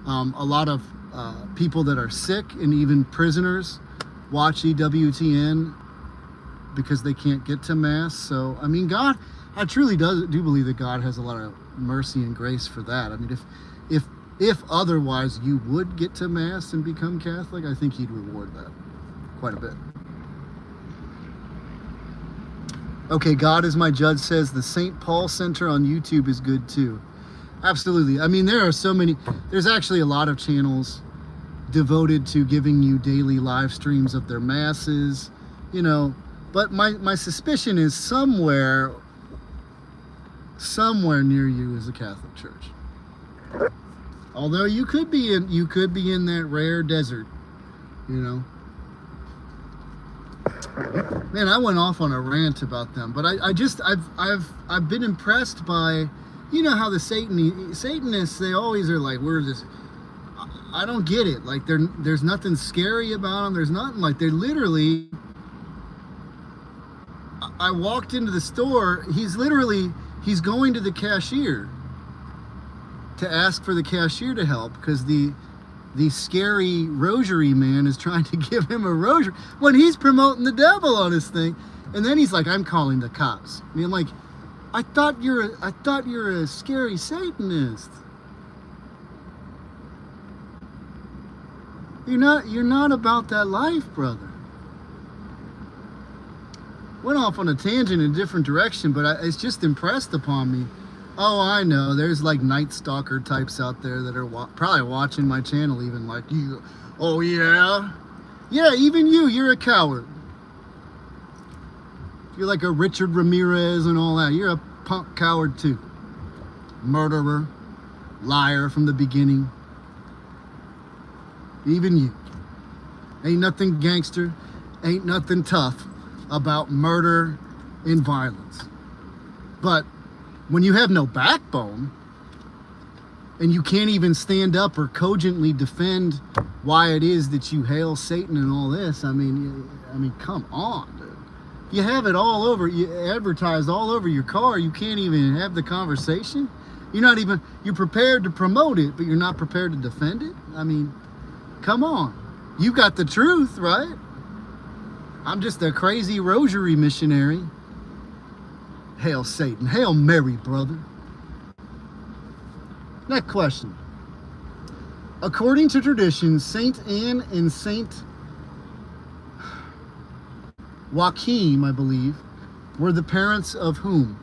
A lot of people that are sick and even prisoners watch EWTN because they can't get to Mass. So, I mean, God, I truly do believe that God has a lot of mercy and grace for that. I mean, if otherwise you would get to Mass and become Catholic, I think he'd reward that quite a bit. Okay, God is my judge says the St. Paul Center on YouTube is good too. Absolutely. I mean, there are so many, there's actually a lot of channels devoted to giving you daily live streams of their masses, you know, but my suspicion is somewhere near you is a Catholic church. Although you could be in that rare desert, you know. Man, I went off on a rant about them, but I've been impressed by, you know, how the Satanists, they always are like, we're this, I don't get it. Like, there's nothing scary about them. There's nothing, like, they're literally, I walked into the store, he's going to the cashier to ask for the cashier to help because the scary rosary man is trying to give him a rosary when he's promoting the devil on his thing. And then he's like, I'm calling the cops. I mean, like, I thought you're a scary Satanist. You're not about that life, brother. Went off on a tangent in a different direction, but it's just impressed upon me. Oh, I know. There's like Night Stalker types out there that are probably watching my channel even like you. Oh, yeah? Yeah, even you're a coward. You're like a Richard Ramirez and all that. You're a punk coward too. Murderer, liar from the beginning. Even you. Ain't nothing gangster, ain't nothing tough about murder and violence. But when you have no backbone and you can't even stand up or cogently defend why it is that you hail Satan and all this, I mean, come on, dude. You have it all over, you advertised all over your car. You can't even have the conversation. You're prepared to promote it, but you're not prepared to defend it. I mean, come on. You got the truth, right? I'm just a crazy rosary missionary. Hail Satan. Hail Mary, brother. Next question. According to tradition, Saint Anne and Saint Joachim, I believe, were the parents of whom?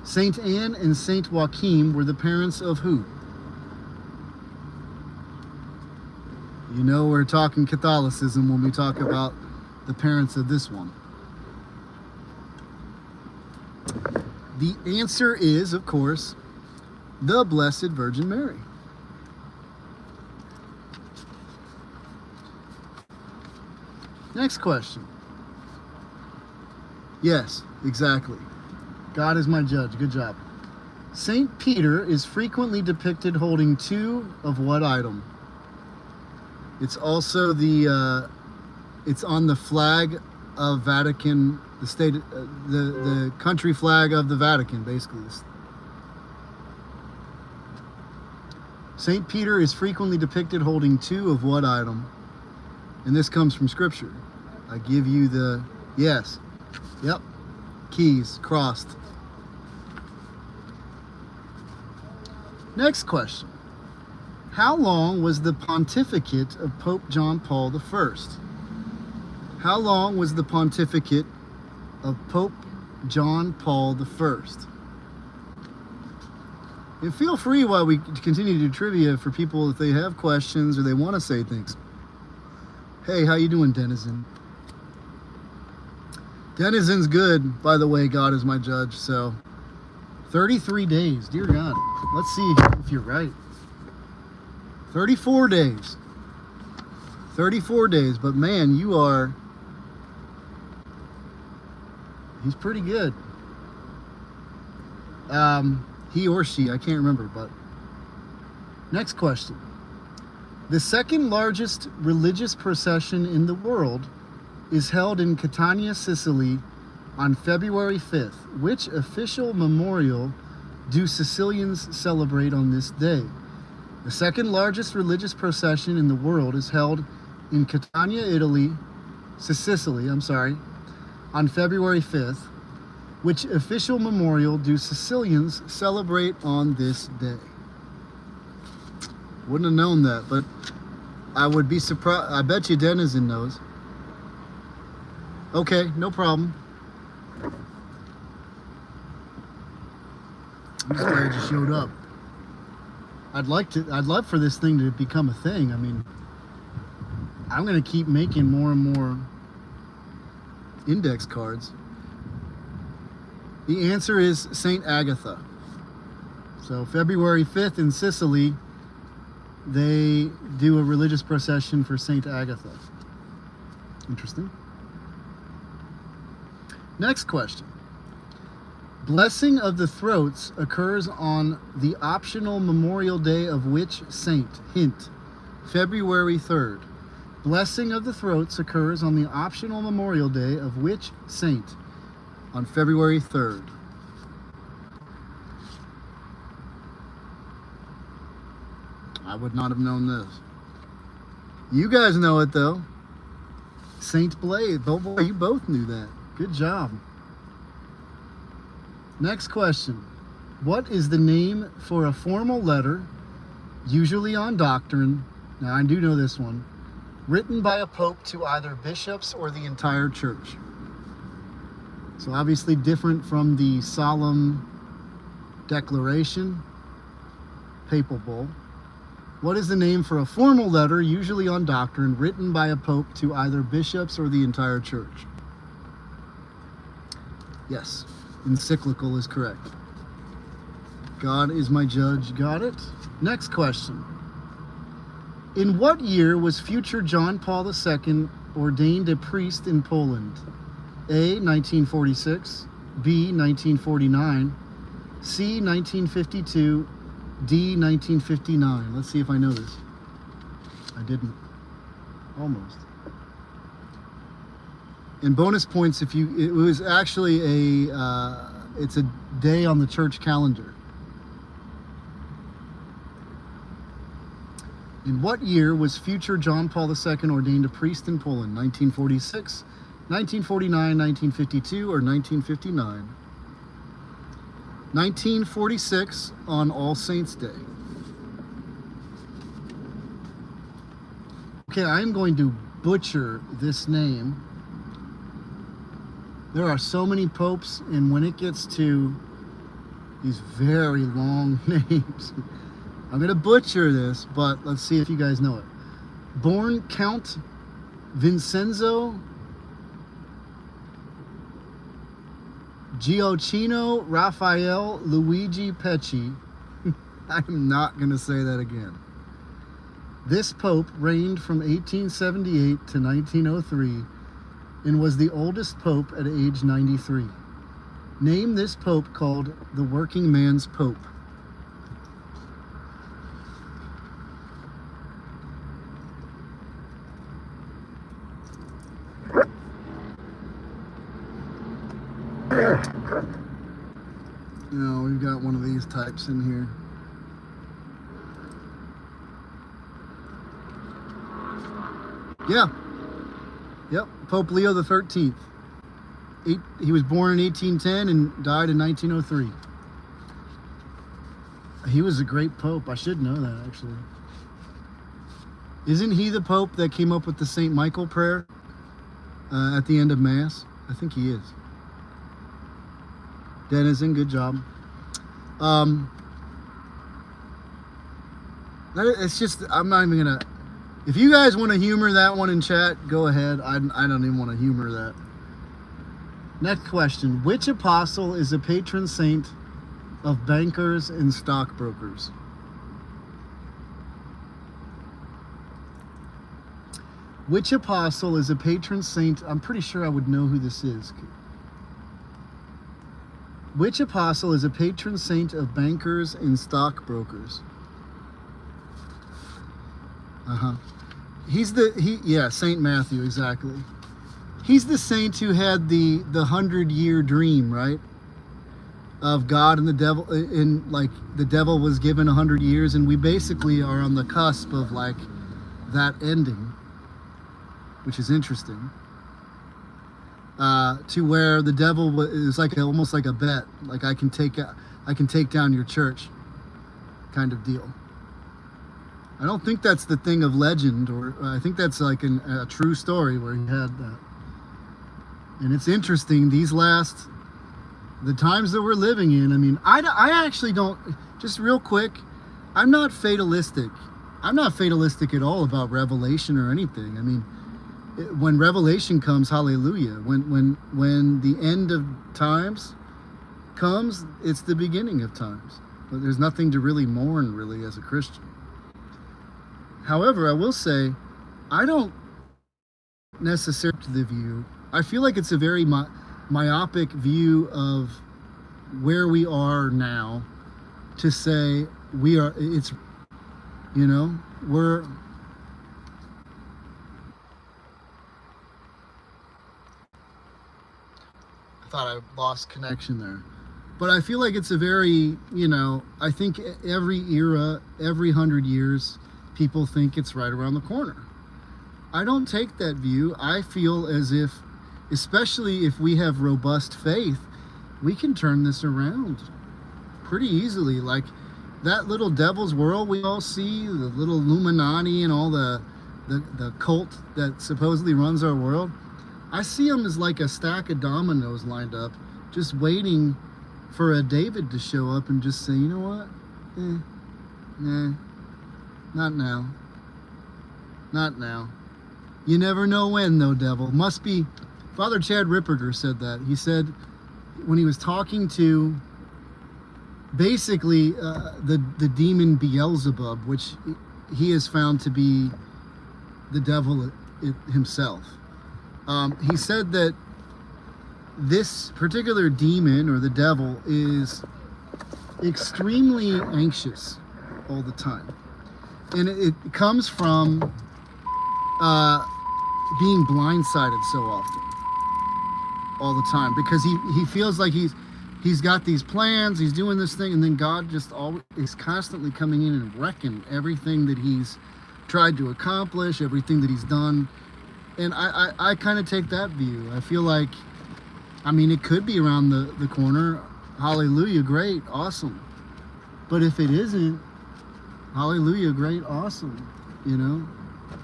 Saint Anne and Saint Joachim were the parents of who? You know we're talking Catholicism when we talk about the parents of this one. The answer is, of course, the Blessed Virgin Mary. Next question. Yes, exactly. God is my judge. Good job. Saint Peter is frequently depicted holding two of what item? It's also it's on the flag of Vatican, the state, the country flag of the Vatican, basically. Saint Peter is frequently depicted holding two of what item? And this comes from Scripture. I give you the, yes. Yep. Keys crossed. Next question. How long was the pontificate of Pope John Paul I? How long was the pontificate of Pope John Paul I? And feel free while we continue to do trivia for people if they have questions or they want to say things. Hey, how you doing, Denizen? Denizen's good, by the way. God is my judge. So 33 days, dear God. Let's see if you're right. 34 days. 34 days, but man, he's pretty good. He or she, I can't remember, but next question. The second largest religious procession in the world is held in Catania, Sicily on February 5th. Which official memorial do Sicilians celebrate on this day? The second largest religious procession in the world is held in Catania, Sicily, on February 5th. Which official memorial do Sicilians celebrate on this day? Wouldn't have known that, but I would be surprised. I bet you Denizen knows. Okay, no problem. I'm just glad you showed up. I'd love for this thing to become a thing. I mean, I'm gonna keep making more and more index cards. The answer is Saint Agatha. So February 5th in Sicily, they do a religious procession for Saint Agatha. Interesting. Next question. Blessing of the throats occurs on the optional Memorial Day of which saint? Hint, February 3rd. Blessing of the throats occurs on the optional Memorial Day of which saint? On February 3rd. I would not have known this. You guys know it though. Saint Blade. Oh boy, you both knew that. Good job. Next question. What is the name for a formal letter, usually on doctrine, now I do know this one, written by a pope to either bishops or the entire church? So obviously different from the solemn declaration, papal bull. What is the name for a formal letter, usually on doctrine, written by a pope to either bishops or the entire church? Yes, encyclical is correct. God is my judge, got it? Next question. In what year was future John Paul II ordained a priest in Poland? A, 1946, B, 1949, C, 1952, D, 1959. Let's see if I know this. I didn't. Almost. And bonus points if you, it was actually it's a day on the church calendar. In what year was future John Paul II ordained a priest in Poland? 1946, 1949, 1952, or 1959? 1946 on All Saints' Day. Okay, I'm going to butcher this name. There are so many popes, and when it gets to these very long names, I'm going to butcher this, but let's see if you guys know it. Born Count Vincenzo Gioacchino Raphael Luigi Pecci. I'm not going to say that again. This pope reigned from 1878 to 1903 and was the oldest pope at age 93. Name this pope called the working man's pope. Now we've got one of these types in here. Yeah. Yep, Pope Leo the 13th. He was born in 1810 and died in 1903. He was a great pope. I should know that, actually. Isn't he the pope that came up with the St. Michael prayer at the end of Mass? I think he is. Denizen, good job. It's just, I'm not even gonna, if you guys want to humor that one in chat, go ahead. I don't even want to humor that. Next question. Which apostle is a patron saint of bankers and stockbrokers? Which apostle is a patron saint? I'm pretty sure I would know who this is. Which apostle is a patron saint of bankers and stockbrokers? Yeah, Saint Matthew, exactly. He's the saint who had the 100-year dream, right? Of God and the devil, and like the devil was given 100 years, and we basically are on the cusp of like that ending, which is interesting. To where the devil is like almost like a bet, like I can take down your church, kind of deal. I don't think that's the thing of legend, or I think that's like a true story where he had that. And it's interesting, the times that we're living in, I mean, I actually don't, just real quick, I'm not fatalistic. I'm not fatalistic at all about Revelation or anything. I mean, when Revelation comes, hallelujah. When the end of times comes, it's the beginning of times. But there's nothing to really mourn, really, as a Christian. However, I will say, I don't necessarily the view. I feel like it's a very myopic view of where we are now to say we're I thought I lost connection there. But I feel like it's a very, I think every era, every 100 years, people think it's right around the corner. I don't take that view. I feel as if, especially if we have robust faith, we can turn this around pretty easily. Like that little devil's world we all see, the little Illuminati and all the cult that supposedly runs our world, I see them as like a stack of dominoes lined up, just waiting for a David to show up and just say, you know what? Nah, not now. Not now. You never know when, though, devil. Must be, Father Chad Ripperger said that. He said when he was talking to basically the demon Beelzebub, which he has found to be the devil himself. He said that this particular demon or the devil is extremely anxious all the time. And it comes from being blindsided so often, all the time, because he feels like he's got these plans, he's doing this thing, and then God just always is constantly coming in and wrecking everything that he's tried to accomplish, everything that he's done. And I kind of take that view. I feel like, I mean, it could be around the corner. Hallelujah, great, awesome. But if it isn't, hallelujah, great, awesome. You know,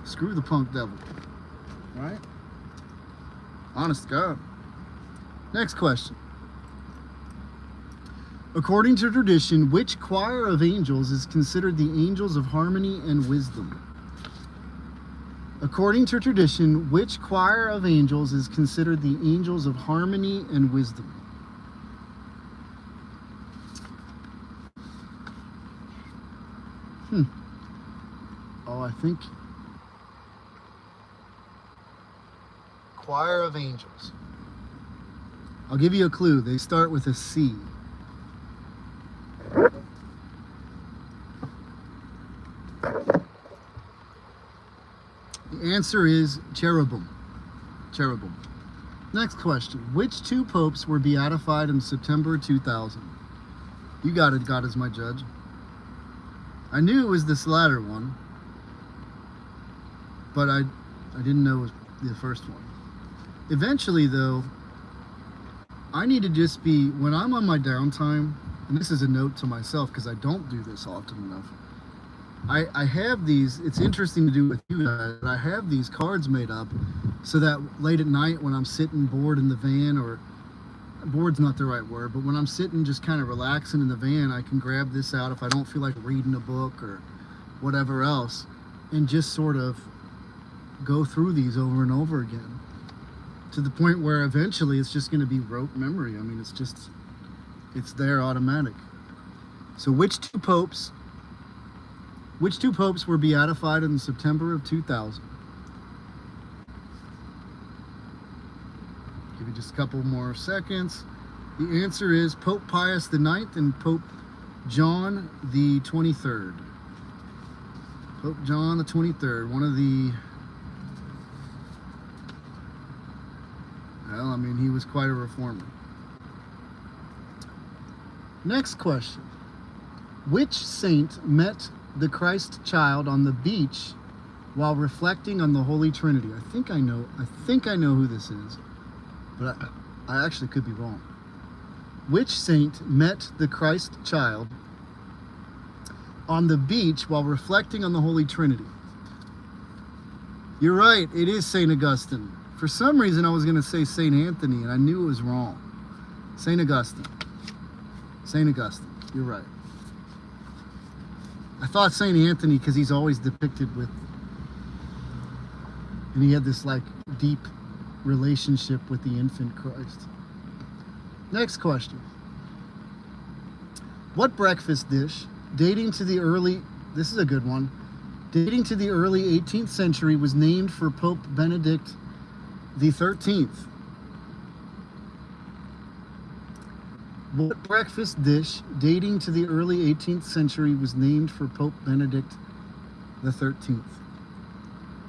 screw the punk devil, right? Honest to God. Next question. According to tradition, which choir of angels is considered the angels of harmony and wisdom? According to tradition, which choir of angels is considered the angels of harmony and wisdom? Oh, I think choir of angels. I'll give you a clue. They start with a C. The answer is cherubim. Cherubim. Next question. Which two popes were beatified in September 2000? You got it, God is my judge. I knew it was this latter one, but I didn't know it was the first one. Eventually, though, I need to just be, when I'm on my downtime, and this is a note to myself because I don't do this often enough, I have these, it's interesting to do with you guys, I have these cards made up so that late at night when I'm sitting bored in the van, or bored's not the right word, but when I'm sitting just kind of relaxing in the van, I can grab this out if I don't feel like reading a book or whatever else, and just sort of go through these over and over again, to the point where eventually it's just going to be rote memory. I mean, it's there automatic. So which two popes were beatified in September of 2000? Give you just a couple more seconds. The answer is Pope Pius IX and Pope John the 23rd. Pope John the 23rd, one of the, well, I mean, he was quite a reformer. Next question. Which saint met the Christ child on the beach while reflecting on the Holy Trinity? I think I know who this is, but I actually could be wrong. Which saint met the Christ child on the beach while reflecting on the Holy Trinity? You're right, it is St. Augustine. For some reason I was going to say St. Anthony, and I knew it was wrong. St. Augustine. St. Augustine, you're right. I thought St. Anthony because he's always depicted with, and he had this like deep relationship with the infant Christ. Next question. What breakfast dish, dating to the early, this is a good one, dating to the early 18th century, was named for Pope Benedict the 13th? What breakfast dish dating to the early 18th century was named for Pope Benedict the 13th?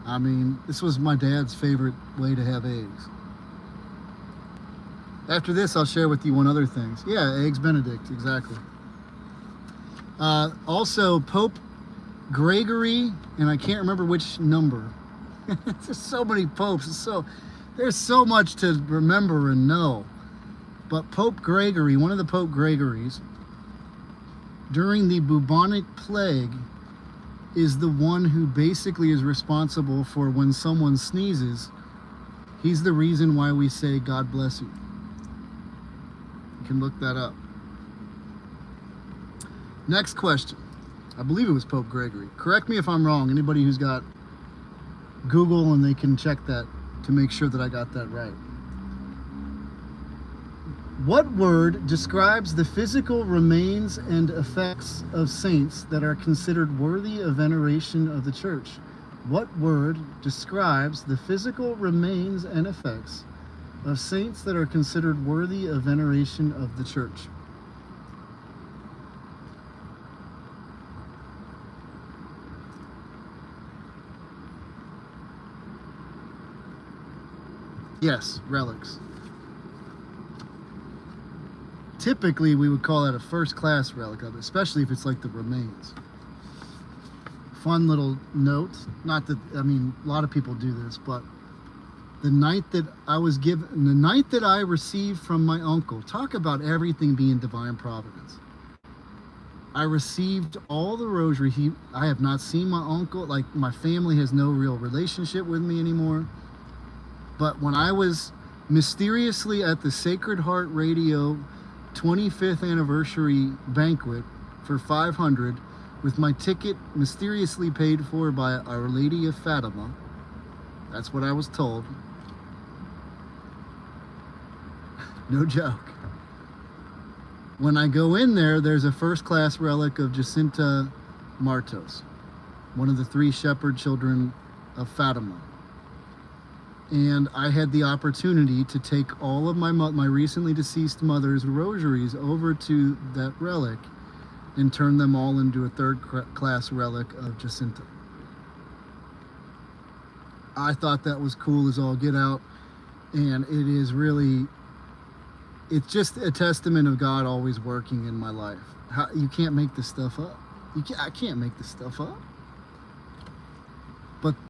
I mean, this was my dad's favorite way to have eggs. After this, I'll share with you one other thing. Yeah, eggs Benedict, exactly. Also, Pope Gregory, and I can't remember which number. There's so many popes. There's so much to remember and know. But Pope Gregory, one of the Pope Gregories, during the bubonic plague, is the one who basically is responsible for when someone sneezes, he's the reason why we say, God bless you. You can look that up. Next question. I believe it was Pope Gregory. Correct me if I'm wrong. Anybody who's got Google and they can check that to make sure that I got that right. What word describes the physical remains and effects of saints that are considered worthy of veneration of the Church? What word describes the physical remains and effects of saints that are considered worthy of veneration of the Church? Yes, relics. Typically, we would call that a first-class relic of it, especially if it's like the remains. Fun little note. Not that, I mean, a lot of people do this, but the night that I received from my uncle, talk about everything being divine providence. I received all the rosary. I have not seen my uncle. Like, my family has no real relationship with me anymore. But when I was mysteriously at the Sacred Heart Radio 25th anniversary banquet for 500, with my ticket mysteriously paid for by Our Lady of Fatima, that's what I was told. No joke. When I go in there, there's a first-class relic of Jacinta Martos, one of the 3 shepherd children of Fatima. And I had the opportunity to take all of my recently deceased mother's rosaries over to that relic and turn them all into a third-class relic of Jacinta. I thought that was cool as all get out, and it is really, it's just a testament of God always working in my life. You can't make this stuff up. I can't make this stuff up. But